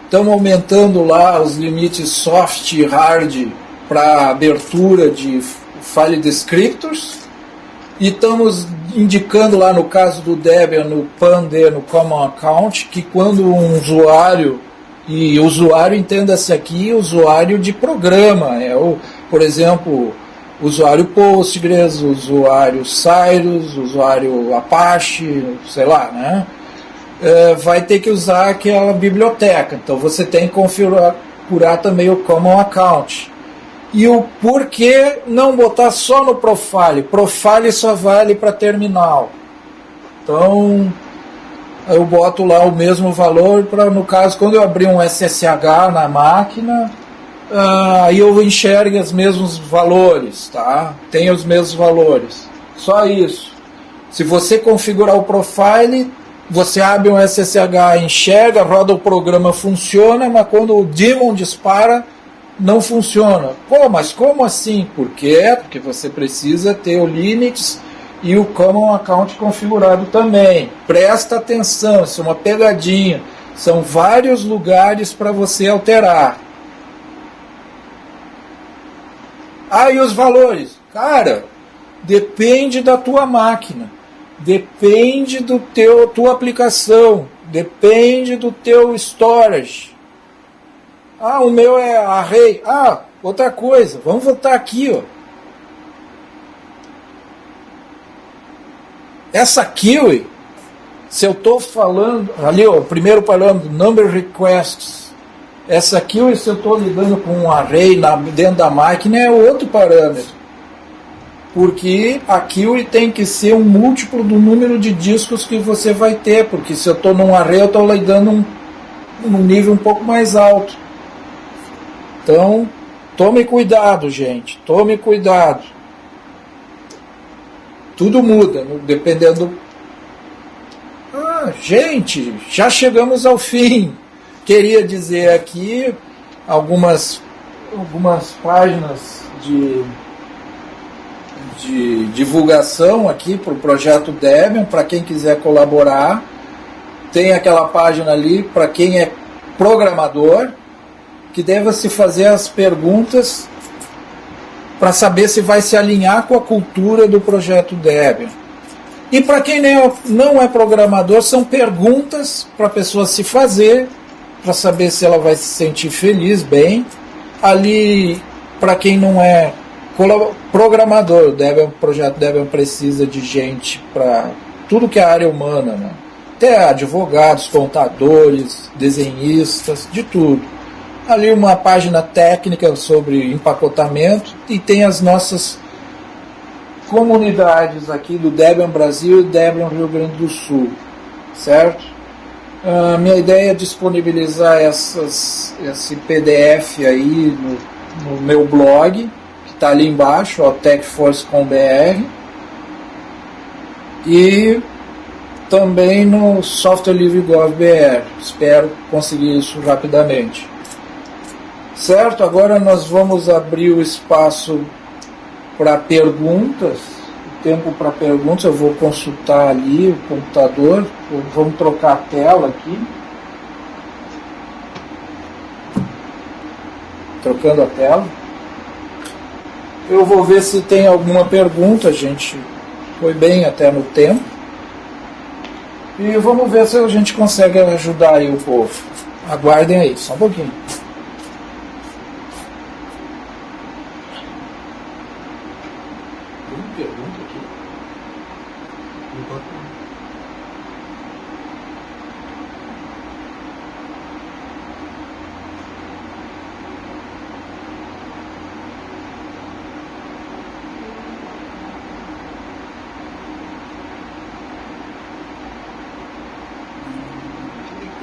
Estamos aumentando lá os limites soft e hard para abertura de file descriptors. E estamos indicando lá no caso do Debian, no PAND, no Common Account, que quando um usuário, e usuário entenda-se aqui usuário de programa, por exemplo, usuário Postgres, usuário Cyrus, usuário Apache, sei lá, né? Vai ter que usar aquela biblioteca. Então você tem que configurar também o Common Account. E o porquê não botar só no Profile? Profile só vale para terminal. Então eu boto lá o mesmo valor para, no caso, quando eu abrir um SSH na máquina, aí eu enxergo os mesmos valores, tá? Tem os mesmos valores. Só isso. Se você configurar o Profile, você abre um SSH, enxerga, roda o programa, funciona, mas quando o daemon dispara, não funciona. Pô, mas como assim? Por quê? Porque você precisa ter o Linux e o Common Account configurado também. Presta atenção, isso é uma pegadinha. São vários lugares para você alterar. E os valores? Cara, depende da tua máquina. Depende do tua aplicação. Depende do teu storage. O meu é array. Outra coisa. Vamos voltar aqui, ó. Essa queue, se eu estou falando, ali ó, primeiro falando number requests, essa queue, se eu estou lidando com um array dentro da máquina, é outro parâmetro. Porque a queue tem que ser um múltiplo do número de discos que você vai ter, porque se eu estou num array, eu estou lidando num nível um pouco mais alto. Então, tome cuidado, gente, tome cuidado. Tudo muda, dependendo. Gente, já chegamos ao fim. Queria dizer aqui algumas páginas de divulgação aqui para o projeto Debian, para quem quiser colaborar. Tem aquela página ali para quem é programador, que deve se fazer as perguntas para saber se vai se alinhar com a cultura do projeto Debian. E para quem não é programador, são perguntas para a pessoa se fazer, para saber se ela vai se sentir feliz, bem. Ali, para quem não é programador, o projeto Debian precisa de gente para tudo que é a área humana, né? Até advogados, contadores, desenhistas, de tudo. Ali uma página técnica sobre empacotamento e tem as nossas comunidades aqui do Debian Brasil e Debian Rio Grande do Sul, certo? Minha ideia é disponibilizar esse PDF aí no meu blog, que está ali embaixo, techforce.com.br, e também no Software Livre Gov.br. Espero conseguir isso rapidamente. Certo, agora nós vamos abrir o espaço para perguntas, o tempo para perguntas. Eu vou consultar ali o computador, vamos trocar a tela aqui. Trocando a tela. Eu vou ver se tem alguma pergunta, gente. Foi bem até no tempo. E vamos ver se a gente consegue ajudar aí o povo. Aguardem aí, só um pouquinho.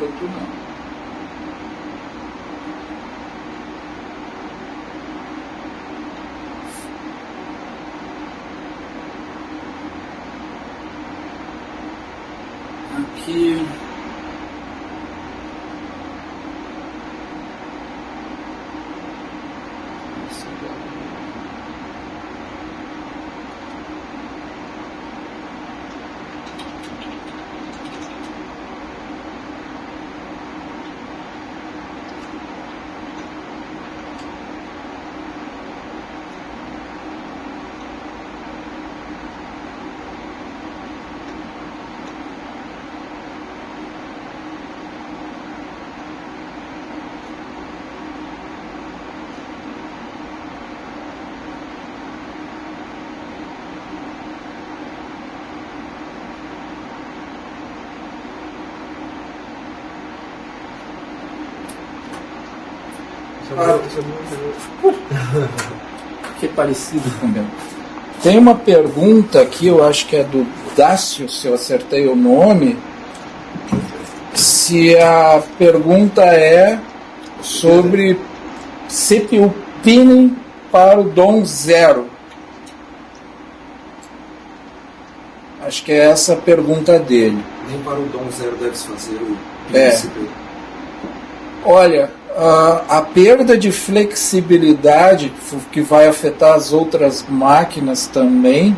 enquanto não. Aqui. Que parecido com o meu. Tem uma pergunta aqui, eu acho que é do Dácio, se eu acertei o nome. Se a pergunta é sobre CPU pinning para o DOM 0. Acho que é essa a pergunta dele. Nem para o DOM 0 deve-se fazer o CPU. Olha, a perda de flexibilidade que vai afetar as outras máquinas também,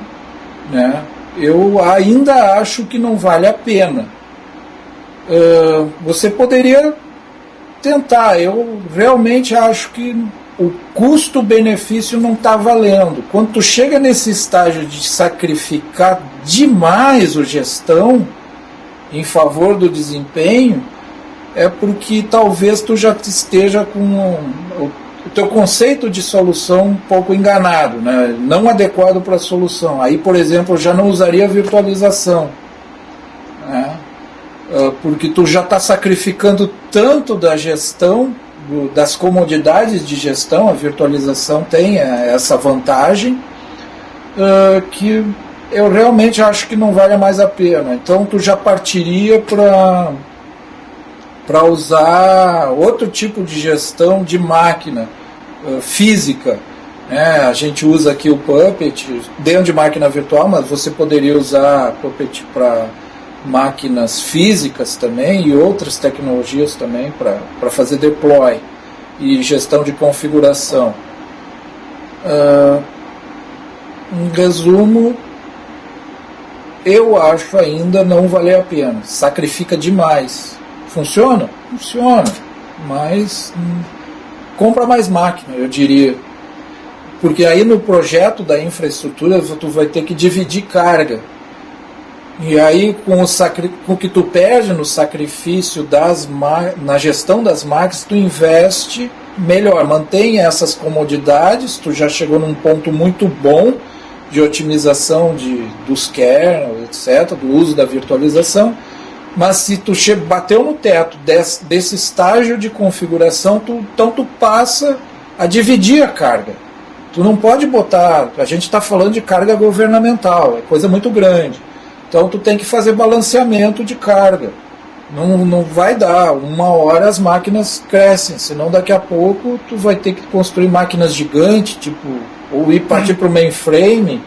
né, eu ainda acho que não vale a pena. Você poderia tentar, eu realmente acho que o custo-benefício não está valendo. Quando tu chega nesse estágio de sacrificar demais o gestão em favor do desempenho, é porque talvez tu já esteja com o teu conceito de solução um pouco enganado, né? Não adequado para a solução. Aí, por exemplo, eu já não usaria virtualização, né? Porque tu já está sacrificando tanto da gestão, das comodidades de gestão. A virtualização tem essa vantagem, que eu realmente acho que não vale mais a pena. Então tu já partiria para usar outro tipo de gestão de máquina física, né? A gente usa aqui o Puppet dentro de máquina virtual, mas você poderia usar Puppet para máquinas físicas também e outras tecnologias também para fazer deploy e gestão de configuração. Em resumo, eu acho ainda não valer a pena, sacrifica demais. Funciona? Funciona, mas compra mais máquina, eu diria. Porque aí no projeto da infraestrutura tu vai ter que dividir carga. E aí com o que tu perde no sacrifício na gestão das máquinas, tu investe melhor, mantém essas comodidades, tu já chegou num ponto muito bom de otimização dos kernels, etc., do uso da virtualização. Mas se tu bateu no teto desse estágio de configuração, então tu passa a dividir a carga. Tu não pode botar... A gente está falando de carga governamental, é coisa muito grande. Então tu tem que fazer balanceamento de carga. Não vai dar. Uma hora as máquinas crescem, senão daqui a pouco tu vai ter que construir máquinas gigantes, tipo, ou partir para o mainframe,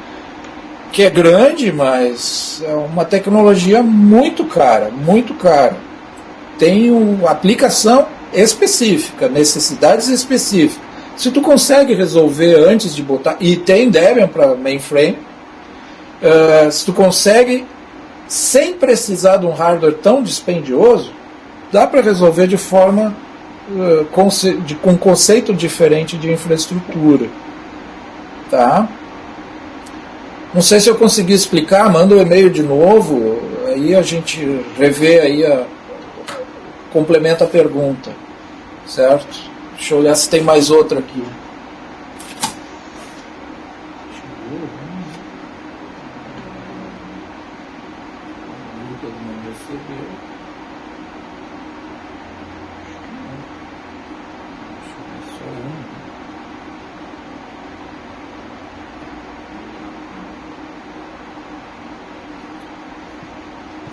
que é grande, mas é uma tecnologia muito cara, muito cara. Tem uma aplicação específica, necessidades específicas. Se tu consegue resolver antes de botar, e tem Debian para mainframe, se tu consegue, sem precisar de um hardware tão dispendioso, dá para resolver de forma, com um conceito diferente de infraestrutura. Tá? Não sei se eu consegui explicar, manda um e-mail de novo, aí a gente revê aí, complementa a pergunta, certo? Deixa eu olhar se tem mais outra aqui.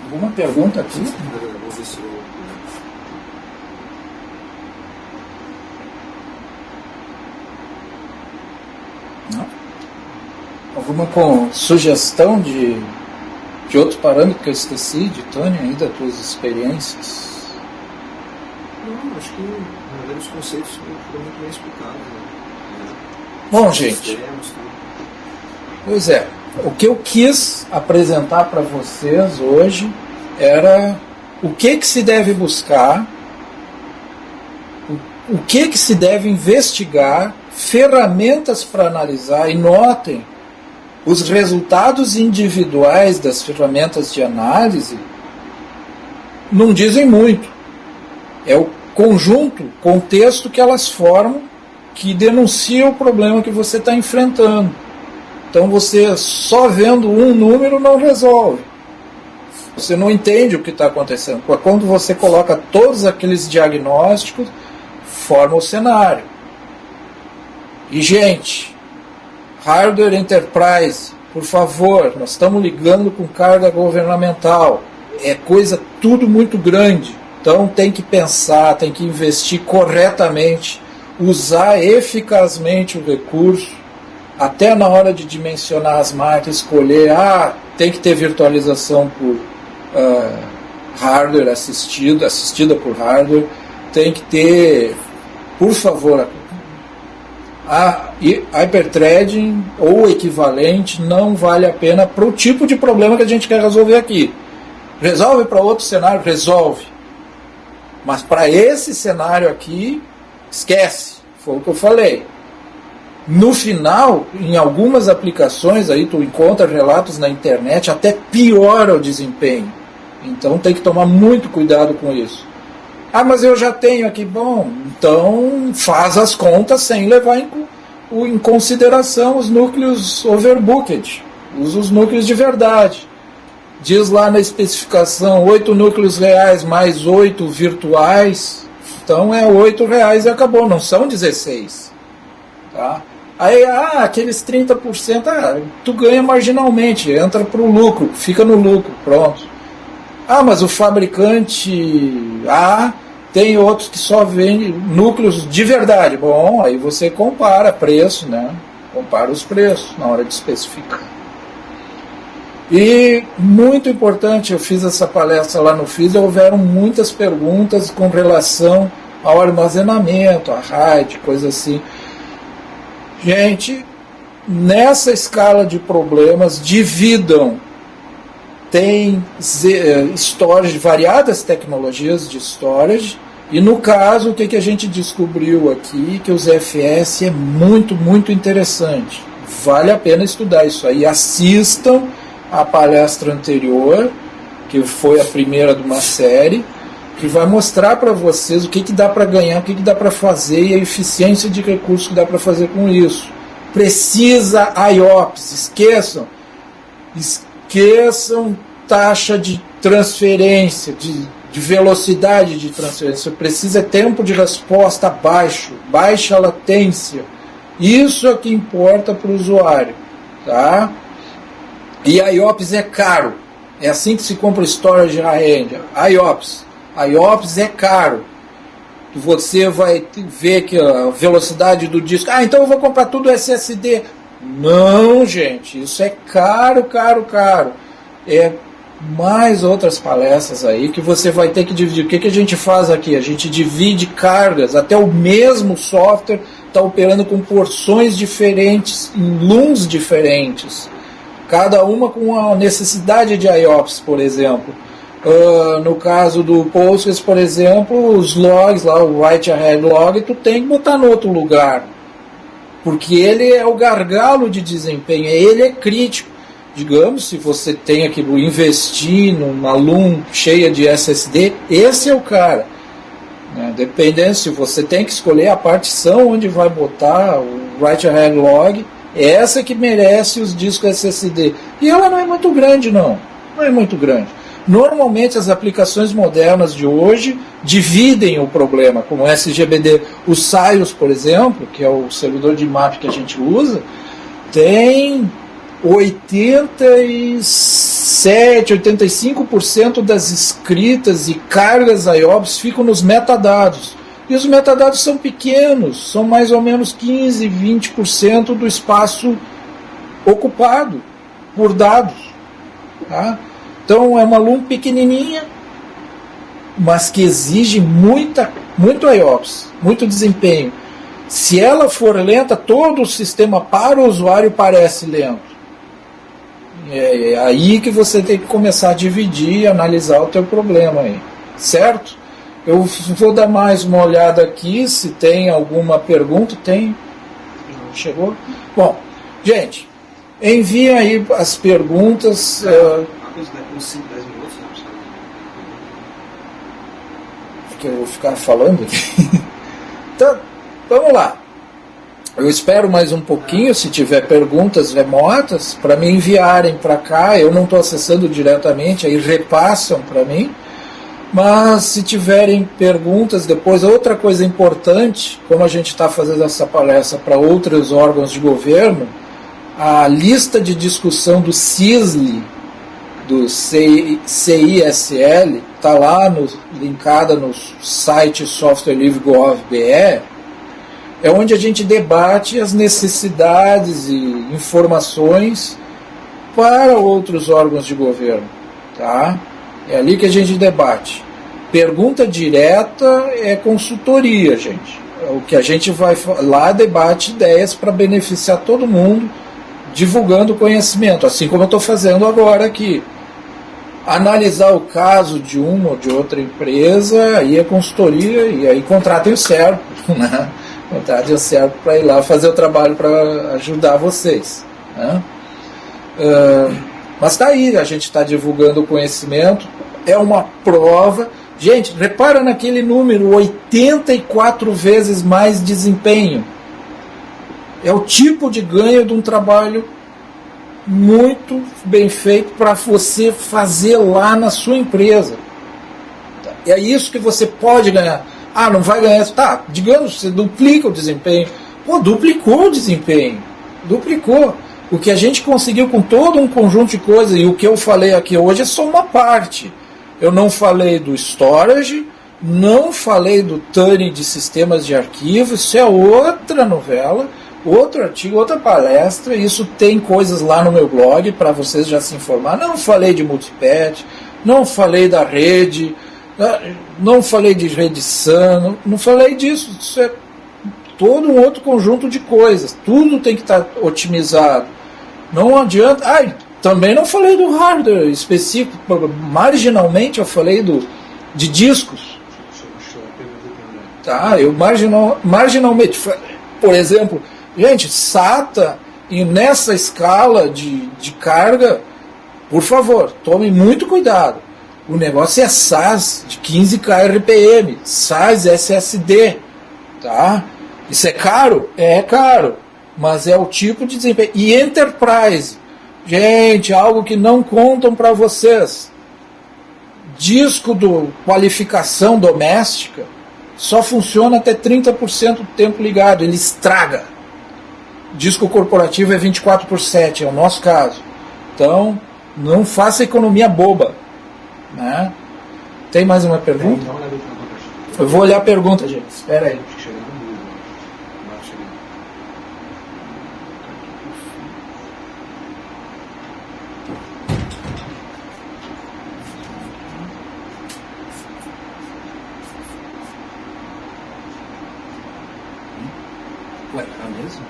Alguma pergunta aqui? Vou ver se eu Não? Alguma sugestão de outro parâmetro que eu esqueci, de Tony, aí das tuas experiências? Não, acho que na verdade os conceitos foram muito bem explicados. Né? Bom, gente, pois é, o que eu quis apresentar para vocês hoje era o que se deve buscar, o que se deve investigar, ferramentas para analisar, e notem, os resultados individuais das ferramentas de análise não dizem muito. É o conjunto, contexto que elas formam que denuncia o problema que você está enfrentando. Então você só vendo um número não resolve. Você não entende o que está acontecendo. Quando você coloca todos aqueles diagnósticos, forma o cenário. E gente, Hardware Enterprise, por favor, nós estamos ligando com carga governamental. É coisa tudo muito grande. Então tem que pensar, tem que investir corretamente, usar eficazmente o recurso, até na hora de dimensionar as máquinas, escolher, tem que ter virtualização por hardware assistida por hardware, tem que ter, por favor, a hyperthreading ou equivalente não vale a pena para o tipo de problema que a gente quer resolver aqui. Resolve para outro cenário? Resolve. Mas para esse cenário aqui, esquece. Foi o que eu falei. No final, em algumas aplicações, aí tu encontra relatos na internet, até piora o desempenho. Então tem que tomar muito cuidado com isso. Mas eu já tenho aqui. Bom, então faz as contas sem levar em consideração os núcleos overbooked. Usa os núcleos de verdade. Diz lá na especificação 8 núcleos reais mais 8 virtuais. Então é 8 reais e acabou, não são 16. Tá? Aí, aqueles 30%, tu ganha marginalmente, entra para o lucro, fica no lucro, pronto. Mas o fabricante tem outros que só vendem núcleos de verdade. Bom, aí você compara preço, né? Compara os preços na hora de especificar. E muito importante, eu fiz essa palestra lá no FIS, houveram muitas perguntas com relação ao armazenamento, a RAID, coisa assim. Gente, nessa escala de problemas, dividam. Tem storage, variadas tecnologias de storage, e no caso, o que a gente descobriu aqui, que os FS é muito, muito interessante. Vale a pena estudar isso aí. Assistam a palestra anterior, que foi a primeira de uma série, que vai mostrar para vocês o que dá para ganhar, o que dá para fazer e a eficiência de recursos que dá para fazer com isso. Precisa IOPS, esqueçam taxa de transferência, de velocidade de transferência. Precisa tempo de resposta baixo, baixa latência. Isso é o que importa para o usuário. Tá? E IOPS é caro. É assim que se compra storage high-end. IOPS é caro. Você vai ver que a velocidade do disco... então eu vou comprar tudo SSD. Não, gente. Isso é caro. É mais outras palestras aí que você vai ter que dividir. O que a gente faz aqui? A gente divide cargas. Até o mesmo software está operando com porções diferentes, em LUNs diferentes. Cada uma com a necessidade de IOPS, por exemplo. No caso do Postgres, por exemplo, os logs, lá, o write ahead log, tu tem que botar no outro lugar. Porque ele é o gargalo de desempenho, ele é crítico. Digamos, se você tem que investir numa LUN cheia de SSD, esse é o cara. Dependendo, se você tem que escolher a partição onde vai botar o write ahead log, essa que merece os discos SSD. E ela não é muito grande, não é muito grande. Normalmente as aplicações modernas de hoje dividem o problema, como o SGBD. O Saios, por exemplo, que é o servidor de IMAP que a gente usa, tem 85% das escritas e cargas IOPS ficam nos metadados. E os metadados são pequenos, são mais ou menos 15, 20% do espaço ocupado por dados. Tá? Então é uma LUM pequenininha, mas que exige muito IOPS, muito desempenho. Se ela for lenta, todo o sistema para o usuário parece lento. É aí que você tem que começar a dividir e analisar o teu problema aí, certo? Eu vou dar mais uma olhada aqui, se tem alguma pergunta. Tem? Chegou? Bom, gente, enviem aí as perguntas. Com 5, 10 minutos, não precisa. Que eu vou ficar falando aqui. Então, vamos lá. Eu espero mais um pouquinho, se tiver perguntas remotas, para me enviarem para cá. Eu não estou acessando diretamente, aí repassam para mim. Mas se tiverem perguntas depois, outra coisa importante, como a gente está fazendo essa palestra para outros órgãos de governo, a lista de discussão do CISL, do CISL, está lá linkada no site Software Livre Gov.br, é onde a gente debate as necessidades e informações para outros órgãos de governo. Tá? É ali que a gente debate. Pergunta direta é consultoria, gente. O que a gente vai lá debate ideias para beneficiar todo mundo, divulgando conhecimento, assim como eu estou fazendo agora aqui. Analisar o caso de uma ou de outra empresa, aí é consultoria, e aí contratem o Servo, né? Contratem o Servo para ir lá fazer o trabalho para ajudar vocês. Né? Mas está aí, a gente está divulgando o conhecimento, é uma prova. Gente, repara naquele número, 84 vezes mais desempenho. É o tipo de ganho de um trabalho muito bem feito para você fazer lá na sua empresa. É isso que você pode ganhar. Ah, não vai ganhar. Tá, digamos, você duplica o desempenho. Pô, duplicou o desempenho. Duplicou. O que a gente conseguiu com todo um conjunto de coisas, e o que eu falei aqui hoje é só uma parte. Eu não falei do storage, não falei do tuning de sistemas de arquivo, isso é outra novela, outro artigo, outra palestra. Isso tem coisas lá no meu blog para vocês já se informar. Não falei de multipath, não falei da rede, não falei de rede SAN, não falei disso. Isso é todo um outro conjunto de coisas. Tudo tem que estar otimizado. Não adianta. Também não falei do hardware específico. Marginalmente eu falei de discos. Tá, eu marginalmente. Por exemplo, gente, SATA, e nessa escala de carga, por favor, tome muito cuidado. O negócio é SAS de 15K RPM, SAS SSD. Tá? Isso é caro? É caro. Mas é o tipo de desempenho. E Enterprise, gente, algo que não contam para vocês. Disco do qualificação doméstica só funciona até 30% do tempo ligado, ele estraga. Disco corporativo é 24/7, é o nosso caso. Então, não faça economia boba. Né? Tem mais uma pergunta? Eu vou olhar a pergunta, gente. Espera aí. Ué, é mesmo?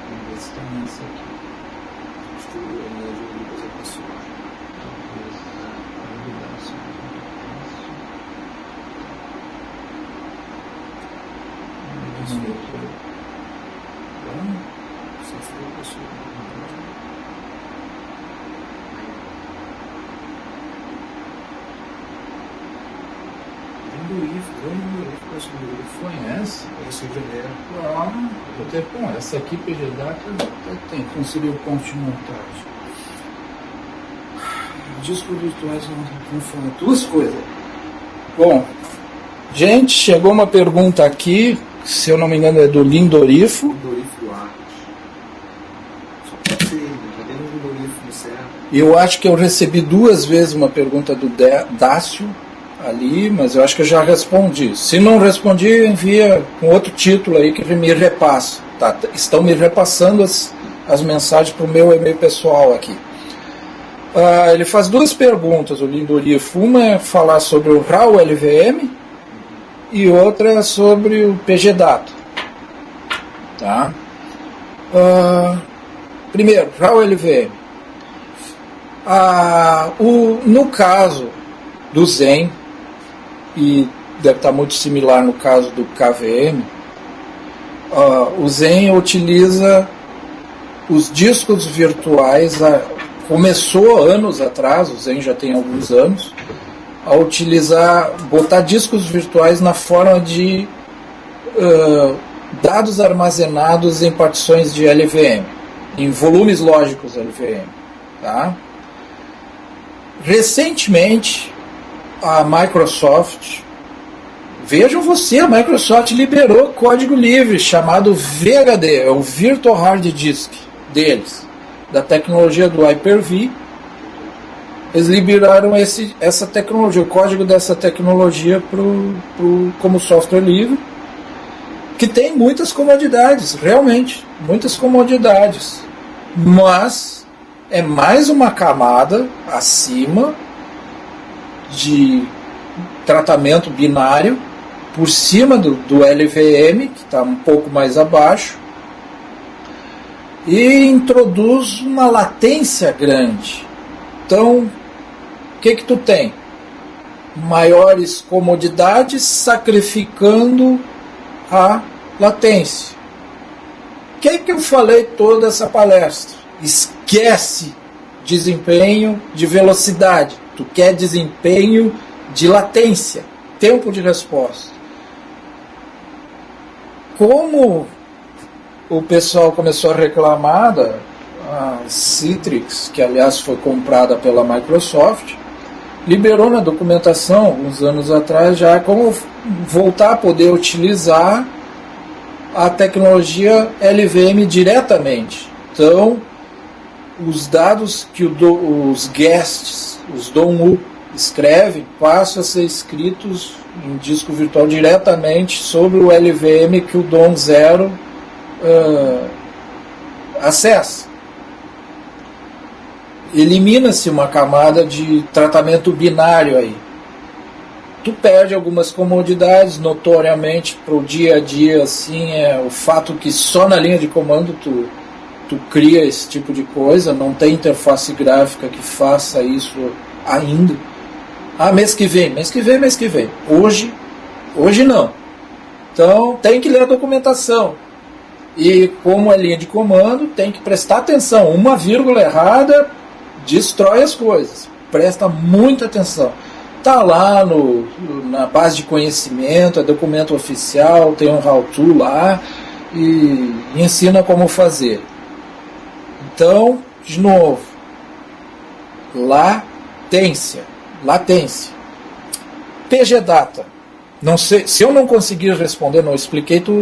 Vamos ver se tem essa aqui. Acho que o energia depois é pessoal. Talvez a habilitação. Se for pessoal. Conhece? Esse engenheiro. Bom, essa aqui, PGDAT, tem, conseguiu o ponto de montagem. Discos virtuais não falam duas coisas. Bom, gente, chegou uma pergunta aqui, se eu não me engano é do Lindorifo. Lindorifo Arte. Só pode ser, já tem um Lindorifo no céu. Eu acho que eu recebi 2 vezes uma pergunta do Dácio. ali, mas eu acho que eu já respondi. Se não respondi, envia com outro título aí que me repassa. Tá? Estão me repassando as mensagens para o meu e-mail pessoal aqui. Ele faz duas perguntas, o Lindorif. Uma é falar sobre o RAW LVM e outra é sobre o PGData. Tá? Primeiro, RAW LVM. No caso do Zen, e deve estar muito similar no caso do KVM, o Zen utiliza os discos virtuais, começou anos atrás, o Zen já tem alguns anos, a botar discos virtuais na forma de dados armazenados em partições de LVM, em volumes lógicos LVM. Tá? Recentemente, a Microsoft, vejam você, a Microsoft liberou código livre chamado VHD, é o Virtual Hard Disk deles, da tecnologia do Hyper-V. Eles liberaram essa tecnologia, o código dessa tecnologia como software livre, que tem muitas comodidades, realmente, muitas comodidades, mas é mais uma camada acima de tratamento binário por cima do LVM, que está um pouco mais abaixo, e introduz uma latência grande. Então, o que tu tem? Maiores comodidades sacrificando a latência. O que eu falei toda essa palestra? Esquece desempenho de velocidade. Tu quer desempenho de latência, tempo de resposta. Como o pessoal começou a reclamar a Citrix, que aliás foi comprada pela Microsoft, liberou na documentação, alguns anos atrás, já como voltar a poder utilizar a tecnologia LVM diretamente. Então, os dados que os guests, os DOM-U, escrevem, passam a ser escritos em disco virtual diretamente sobre o LVM que o DOM0 acessa. Elimina-se uma camada de tratamento binário aí. Tu perde algumas comodidades, notoriamente para o dia a dia, assim, é o fato que só na linha de comando tu cria esse tipo de coisa, não tem interface gráfica que faça isso ainda. Mês que vem. Hoje não. Então tem que ler a documentação. E como é linha de comando, tem que prestar atenção. Uma vírgula errada destrói as coisas. Presta muita atenção. Está lá na base de conhecimento, é documento oficial, tem um how-to lá e ensina como fazer. Então, de novo, latência. PGData. Não sei, se eu não conseguir responder, não expliquei, tu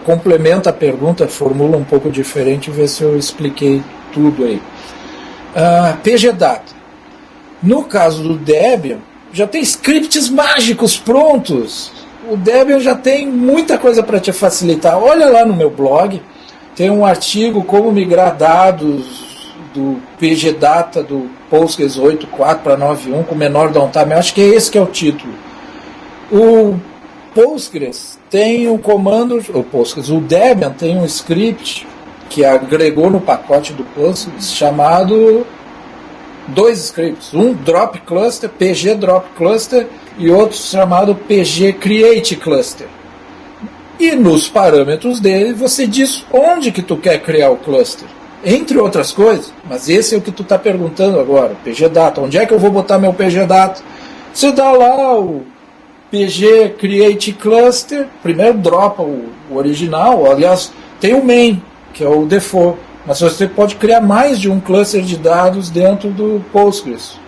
complementa a pergunta, formula um pouco diferente, vê se eu expliquei tudo aí. PGData. No caso do Debian, já tem scripts mágicos prontos. O Debian já tem muita coisa para te facilitar. Olha lá no meu blog, tem um artigo como migrar dados do PGData do Postgres 8.4 para 9.1 com menor downtime. Eu acho que é esse que é o título. O Postgres tem um comando, o Debian tem um script que agregou no pacote do Postgres chamado dois scripts, um drop cluster, PG drop cluster, e outro chamado PG create cluster. E nos parâmetros dele você diz onde que tu quer criar o cluster, entre outras coisas, mas esse é o que tu está perguntando agora, PGData, onde é que eu vou botar meu PGData? Você dá lá o PG create cluster, primeiro dropa o original, aliás, tem o main, que é o default, mas você pode criar mais de um cluster de dados dentro do Postgres.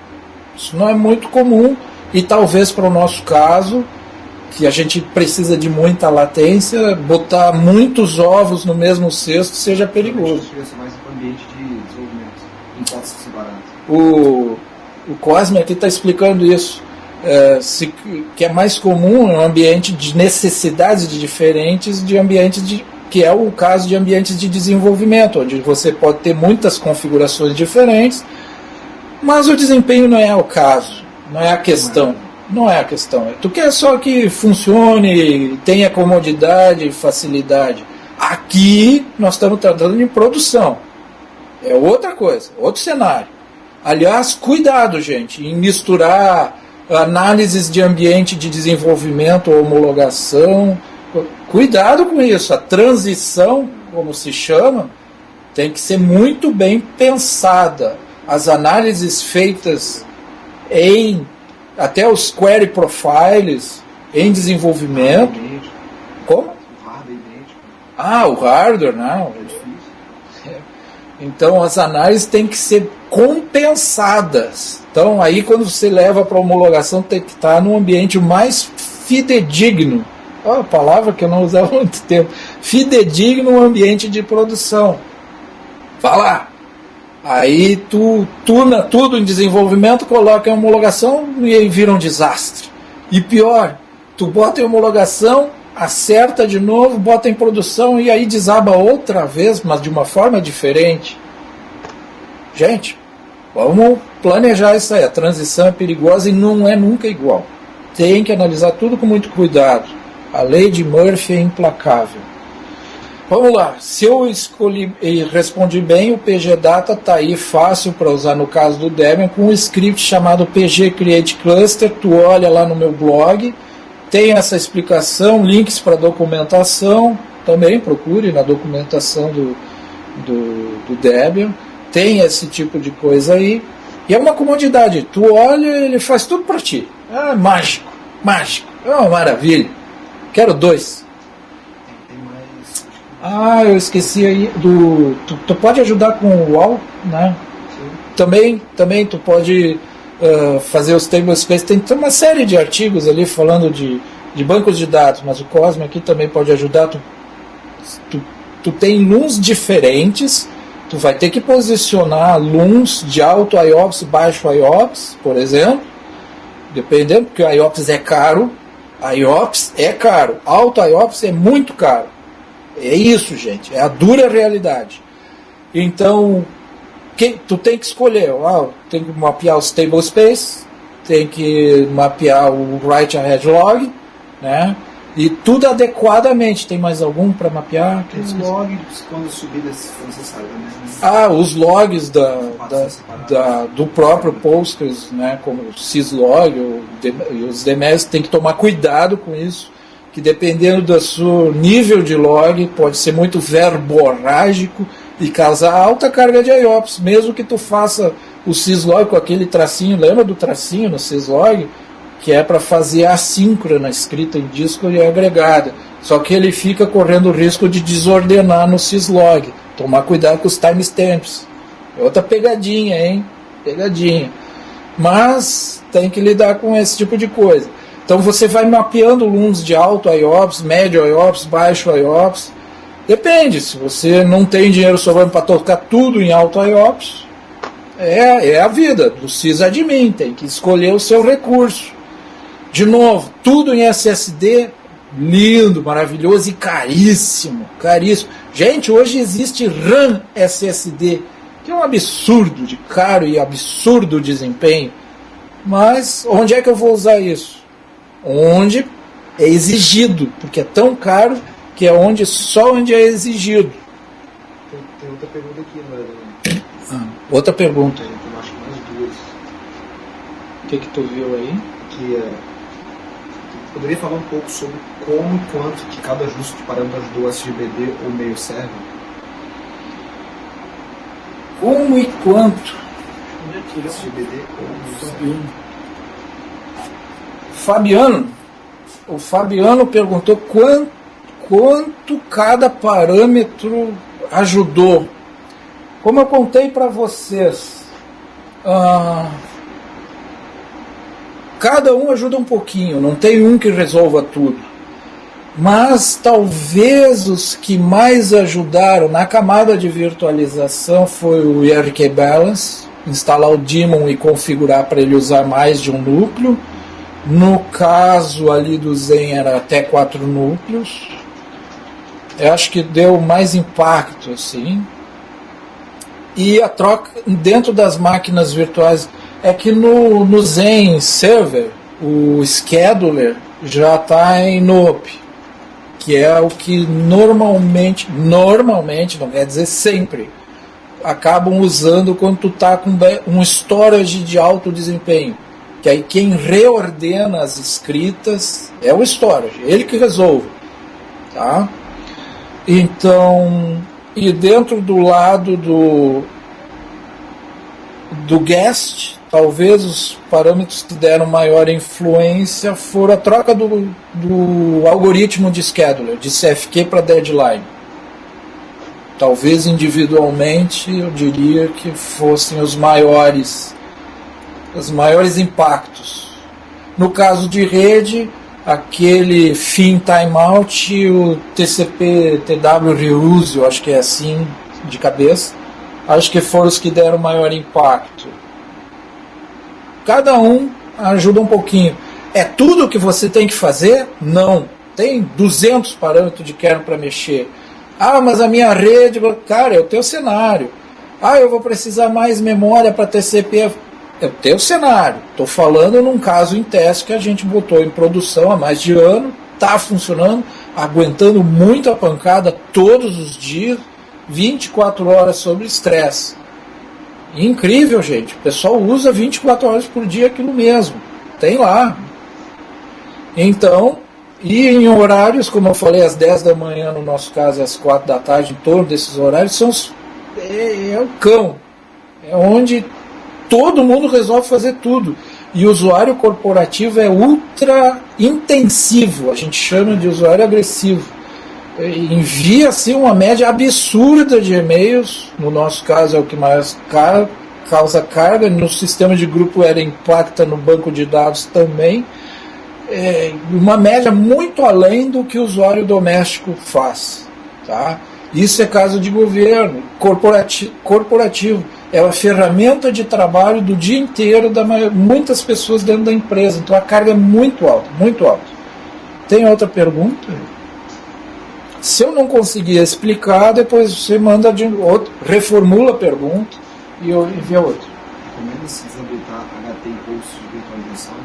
Isso não é muito comum e talvez para o nosso caso, que a gente precisa de muita latência, botar muitos ovos no mesmo cesto seja perigoso. Mais no ambiente de desenvolvimento, em postos separados. O Cosme aqui está explicando isso. que é mais comum em um ambiente de necessidades diferentes de ambientes que é o caso de ambientes de desenvolvimento, onde você pode ter muitas configurações diferentes, mas o desempenho não é o caso, não é a questão. Não é a questão. Tu quer só que funcione, tenha comodidade e facilidade. Aqui nós estamos tratando de produção. É outra coisa, outro cenário. Aliás, cuidado, gente, em misturar análises de ambiente de desenvolvimento, homologação. Cuidado com isso. A transição, como se chama, tem que ser muito bem pensada. As análises feitas até os query profiles em desenvolvimento. Como? O hardware, não. Então as análises têm que ser compensadas. Então aí quando você leva para homologação tem que estar num ambiente mais fidedigno. A palavra que eu não usava há muito tempo. Fidedigno no ambiente de produção. Fala! Aí tu tuna tudo em desenvolvimento, coloca em homologação e aí vira um desastre. E pior, tu bota em homologação, acerta de novo, bota em produção e aí desaba outra vez, mas de uma forma diferente. Gente, vamos planejar isso aí. A transição é perigosa e não é nunca igual. Tem que analisar tudo com muito cuidado. A lei de Murphy é implacável. Vamos lá, se eu escolhi e respondi bem, o PG Data está aí fácil para usar no caso do Debian, com um script chamado PG Create Cluster. Tu olha lá no meu blog, tem essa explicação, links para documentação, também procure na documentação do Debian, tem esse tipo de coisa aí, e é uma comodidade, tu olha, ele faz tudo para ti, é mágico, é uma maravilha, quero 2. Eu esqueci aí tu pode ajudar com o UOL, né? Também tu pode fazer os tablespace. Tem uma série de artigos ali falando de bancos de dados, mas o Cosmo aqui também pode ajudar. Tu tem LUNs diferentes, tu vai ter que posicionar LUNs de alto IOPS, baixo IOPS, por exemplo, dependendo, porque o IOPS é caro, alto IOPS é muito caro. É isso, gente, é a dura realidade. Então, tu tem que escolher, tem que mapear os tablespace, tem que mapear o write ahead log, né? E tudo adequadamente. Tem mais algum para mapear? Tem os logs quando subir, se for necessário também. Os logs do próprio Postgres, né? Como o syslog e os demais, tem que tomar cuidado com isso, que dependendo do seu nível de log, pode ser muito verborrágico e causar alta carga de IOPS, mesmo que tu faça o syslog com aquele tracinho, lembra do tracinho no syslog? Que é para fazer assíncrona, escrita em disco e agregada. Só que ele fica correndo o risco de desordenar no syslog. Tomar cuidado com os timestamps. É outra pegadinha, hein? Pegadinha. Mas tem que lidar com esse tipo de coisa. Então você vai mapeando LUNs de alto IOPS, médio IOPS, baixo IOPS. Depende, se você não tem dinheiro sobrando para tocar tudo em alto IOPS, é a vida do sysadmin, tem que escolher o seu recurso. De novo, tudo em SSD, lindo, maravilhoso e caríssimo. Gente, hoje existe RAM SSD, que é um absurdo de caro e absurdo desempenho. Mas onde é que eu vou usar isso? Onde é exigido, porque é tão caro que é só onde é exigido. Tem outra pergunta aqui, outra pergunta. Eu acho que mais duas. O que tu viu aí? Que poderia falar um pouco sobre como e quanto que cada ajuste de parâmetros do SGBD ou meio serve? Como e quanto? SGBD ou meio serve? O Fabiano perguntou quanto cada parâmetro ajudou. Como eu contei para vocês, cada um ajuda um pouquinho, não tem um que resolva tudo. Mas talvez os que mais ajudaram na camada de virtualização foi o IRK Balance, instalar o daemon e configurar para ele usar mais de um núcleo, No caso ali do Zen era até 4 núcleos. Eu acho que deu mais impacto, assim. E a troca dentro das máquinas virtuais é que no Zen Server o scheduler já está em NOP, que é o que normalmente, não quer dizer sempre, acabam usando quando tu está com um storage de alto desempenho, que aí quem reordena as escritas é o storage, ele que resolve, tá? Então, e dentro do lado do guest, talvez os parâmetros que deram maior influência foram a troca do algoritmo de scheduler, de CFQ para deadline. Talvez individualmente eu diria que fossem os maiores impactos. No caso de rede, aquele FIM Timeout e o TCP TW Reuse, eu acho que é assim de cabeça, acho que foram os que deram maior impacto. Cada um ajuda um pouquinho. É tudo que você tem que fazer? Não. Tem 200 parâmetros de kernel para mexer. Ah, mas a minha rede... Cara, é o teu cenário. Ah, eu vou precisar mais memória para TCP. É o teu cenário. Estou falando num caso em teste que a gente botou em produção há mais de ano. Está funcionando, aguentando muita pancada todos os dias, 24 horas sobre estresse. Incrível, gente. O pessoal usa 24 horas por dia aquilo mesmo. Tem lá. Então, e em horários, como eu falei, às 10 da manhã, no nosso caso, às 4 da tarde, em torno desses horários, é o cão. É onde todo mundo resolve fazer tudo. E o usuário corporativo é ultra intensivo. A gente chama de usuário agressivo. Envia assim uma média absurda de e-mails, no nosso caso é o que mais causa carga, no sistema de grupo era impacta no banco de dados também, uma média muito além do que o usuário doméstico faz, tá? Isso é caso de governo, corporativo, é a ferramenta de trabalho do dia inteiro de muitas pessoas dentro da empresa, então a carga é muito alta, muito alta. Tem outra pergunta? Se eu não conseguir explicar, depois você manda de outro, reformula a pergunta e eu envio outro. Recomenda-se desabilitar HT em hosts de virtualização?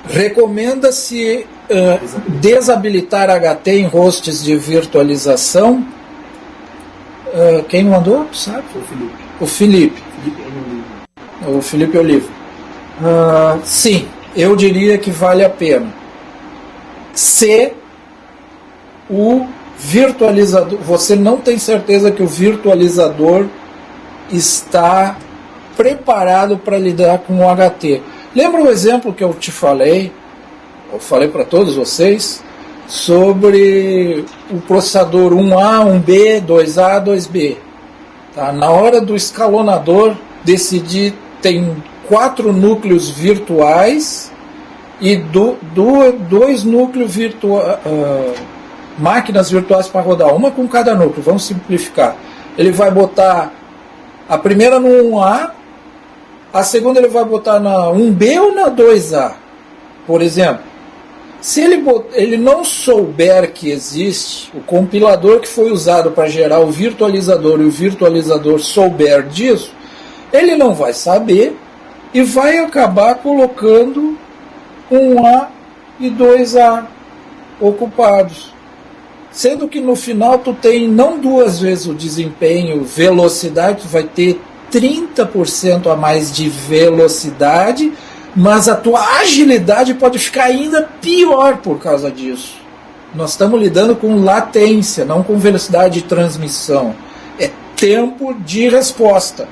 Recomenda-se desabilitar HT em hosts de virtualização. Quem mandou, sabe? O Felipe. O Felipe Oliva. Sim, eu diria que vale a pena. Se o virtualizador, você não tem certeza que o virtualizador está preparado para lidar com o HT. Lembra o exemplo que eu te falei, eu falei para todos vocês, sobre o processador 1A, 1B, 2A, 2B. Tá? Na hora do escalonador, decidir, tem 4 núcleos virtuais e 2 núcleos máquinas virtuais para rodar, uma com cada núcleo, vamos simplificar. Ele vai botar a primeira no 1A, a segunda ele vai botar na 1B ou na 2A, por exemplo. Se ele não souber que existe o compilador que foi usado para gerar o virtualizador e o virtualizador souber disso, ele não vai saber e vai acabar colocando 1A e 2A ocupados. Sendo que no final tu tem não 2 vezes o desempenho, velocidade, tu vai ter 30% a mais de velocidade, mas a tua agilidade pode ficar ainda pior por causa disso. Nós estamos lidando com latência, não com velocidade de transmissão. É tempo de resposta,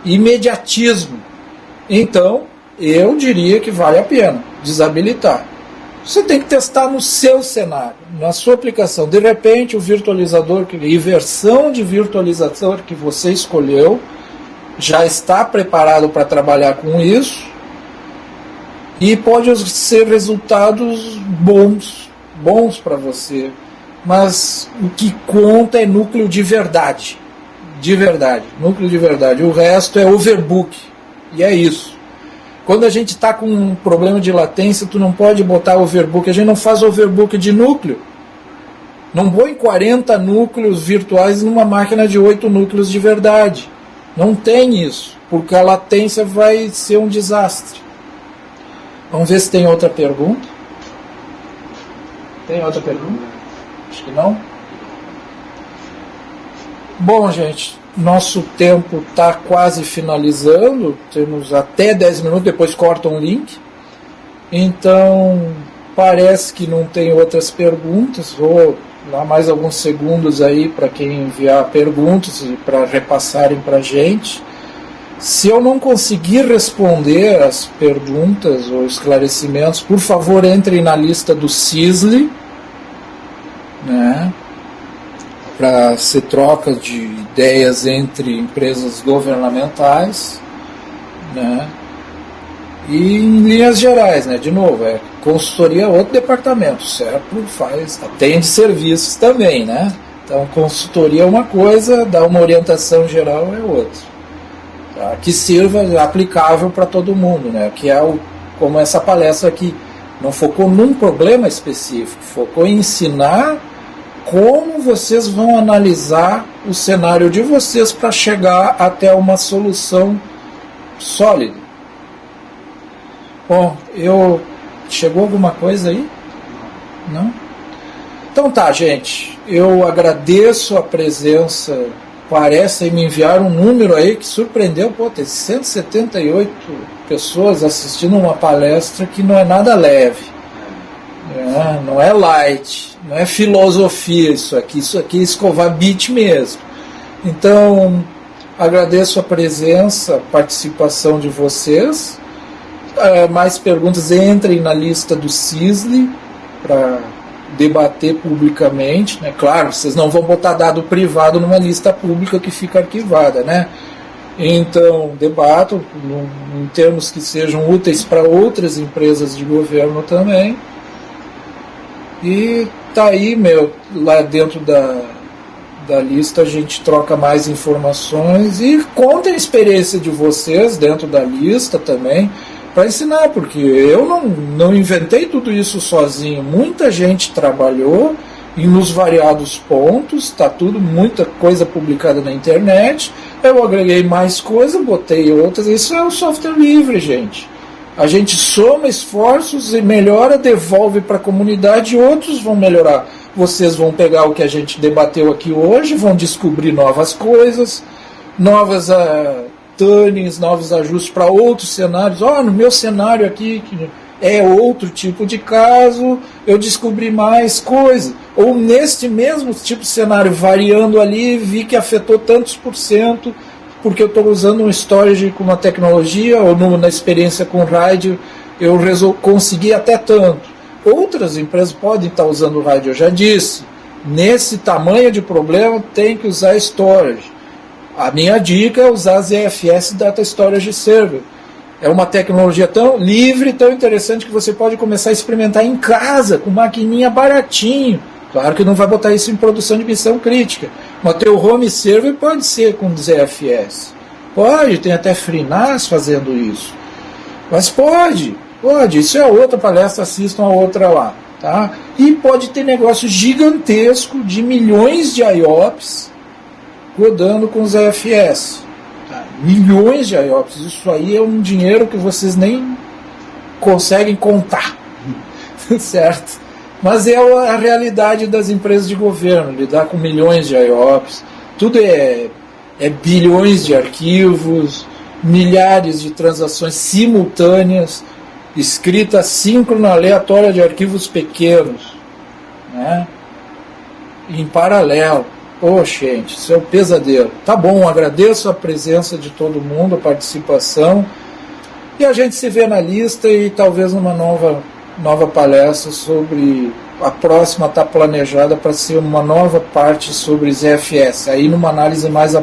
imediatismo. Então, eu diria que vale a pena desabilitar. Você tem que testar no seu cenário, na sua aplicação. De repente, o virtualizador e versão de virtualizador que você escolheu já está preparado para trabalhar com isso e pode ser resultados bons para você. Mas o que conta é núcleo de verdade. Núcleo de verdade. O resto é overbook. E é isso. Quando a gente está com um problema de latência, tu não pode botar overbook. A gente não faz overbook de núcleo. Não põe 40 núcleos virtuais numa máquina de 8 núcleos de verdade. Não tem isso, porque a latência vai ser um desastre. Vamos ver se tem outra pergunta. Tem outra pergunta? Acho que não. Bom, gente, nosso tempo está quase finalizando. Temos até 10 minutos, depois corta um link. Então, parece que não tem outras perguntas. Vou dar mais alguns segundos aí para quem enviar perguntas e para repassarem para a gente. Se eu não conseguir responder as perguntas ou esclarecimentos, por favor, entrem na lista do CISLE, né, para ser troca de ideias entre empresas governamentais, né, e em linhas gerais, né, de novo, consultoria é outro departamento, certo? Atende serviços também, né? Então, consultoria é uma coisa, dar uma orientação geral é outra. Tá? Que sirva, aplicável para todo mundo, né? Que é como essa palestra aqui. Não focou num problema específico, focou em ensinar como vocês vão analisar o cenário de vocês para chegar até uma solução sólida. Bom, chegou alguma coisa aí? Não? Então tá, gente. Eu agradeço a presença. Parece me enviar um número aí que surpreendeu. Pô, tem 178 pessoas assistindo uma palestra que não é nada leve. Não é light. Não é filosofia isso aqui. Isso aqui é escovar bit mesmo. Então, agradeço a presença, a participação de vocês. Mais perguntas, entrem na lista do CISLE para debater publicamente, né? Claro, vocês não vão botar dado privado numa lista pública que fica arquivada, né? Então, debatam em termos que sejam úteis para outras empresas de governo também. E tá aí, lá dentro da lista a gente troca mais informações e contem a experiência de vocês dentro da lista também, para ensinar, porque eu não inventei tudo isso sozinho. Muita gente trabalhou e nos variados pontos, está tudo, muita coisa publicada na internet. Eu agreguei mais coisa, botei outras. Isso é o software livre, gente. A gente soma esforços e melhora, devolve para a comunidade e outros vão melhorar. Vocês vão pegar o que a gente debateu aqui hoje, vão descobrir novas coisas, novas tunings, novos ajustes para outros cenários. No meu cenário aqui, que é outro tipo de caso, eu descobri mais coisa. Ou neste mesmo tipo de cenário, variando ali, vi que afetou tantos %, porque eu estou usando um storage com uma tecnologia, ou na experiência com RAID, eu consegui até tanto. Outras empresas podem estar usando o RAID, eu já disse. Nesse tamanho de problema, tem que usar storage. A minha dica é usar ZFS Data Storage Server. É uma tecnologia tão livre, tão interessante, que você pode começar a experimentar em casa, com maquininha baratinho. Claro que não vai botar isso em produção de missão crítica. Mas teu home server pode ser com ZFS. Pode, tem até FreeNAS fazendo isso. Mas pode. Isso é outra palestra, assistam a outra lá. Tá? E pode ter negócio gigantesco de milhões de IOPS rodando com ZFS. Tá? Milhões de IOPS. Isso aí é um dinheiro que vocês nem conseguem contar. Certo? Mas é a realidade das empresas de governo, lidar com milhões de IOPS. Tudo é bilhões de arquivos, milhares de transações simultâneas, escrita síncrona aleatória de arquivos pequenos, né? Em paralelo. Gente, isso é um pesadelo. Tá bom, agradeço a presença de todo mundo, a participação, e a gente se vê na lista e talvez numa nova palestra sobre... A próxima está planejada para ser uma nova parte sobre ZFS, aí numa análise mais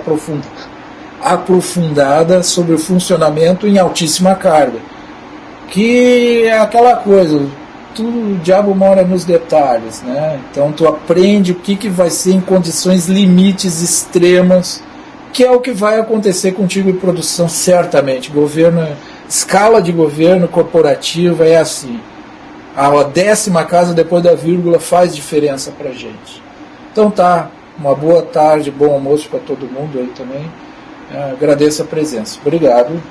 aprofundada sobre o funcionamento em altíssima carga. Que é aquela coisa, o diabo mora nos detalhes, né? Então tu aprende o que vai ser em condições limites extremas, que é o que vai acontecer contigo em produção, certamente. Governo escala de governo corporativa é assim. A 10ª casa depois da vírgula faz diferença para a gente. Então tá, uma boa tarde, bom almoço para todo mundo aí também. Agradeço a presença. Obrigado.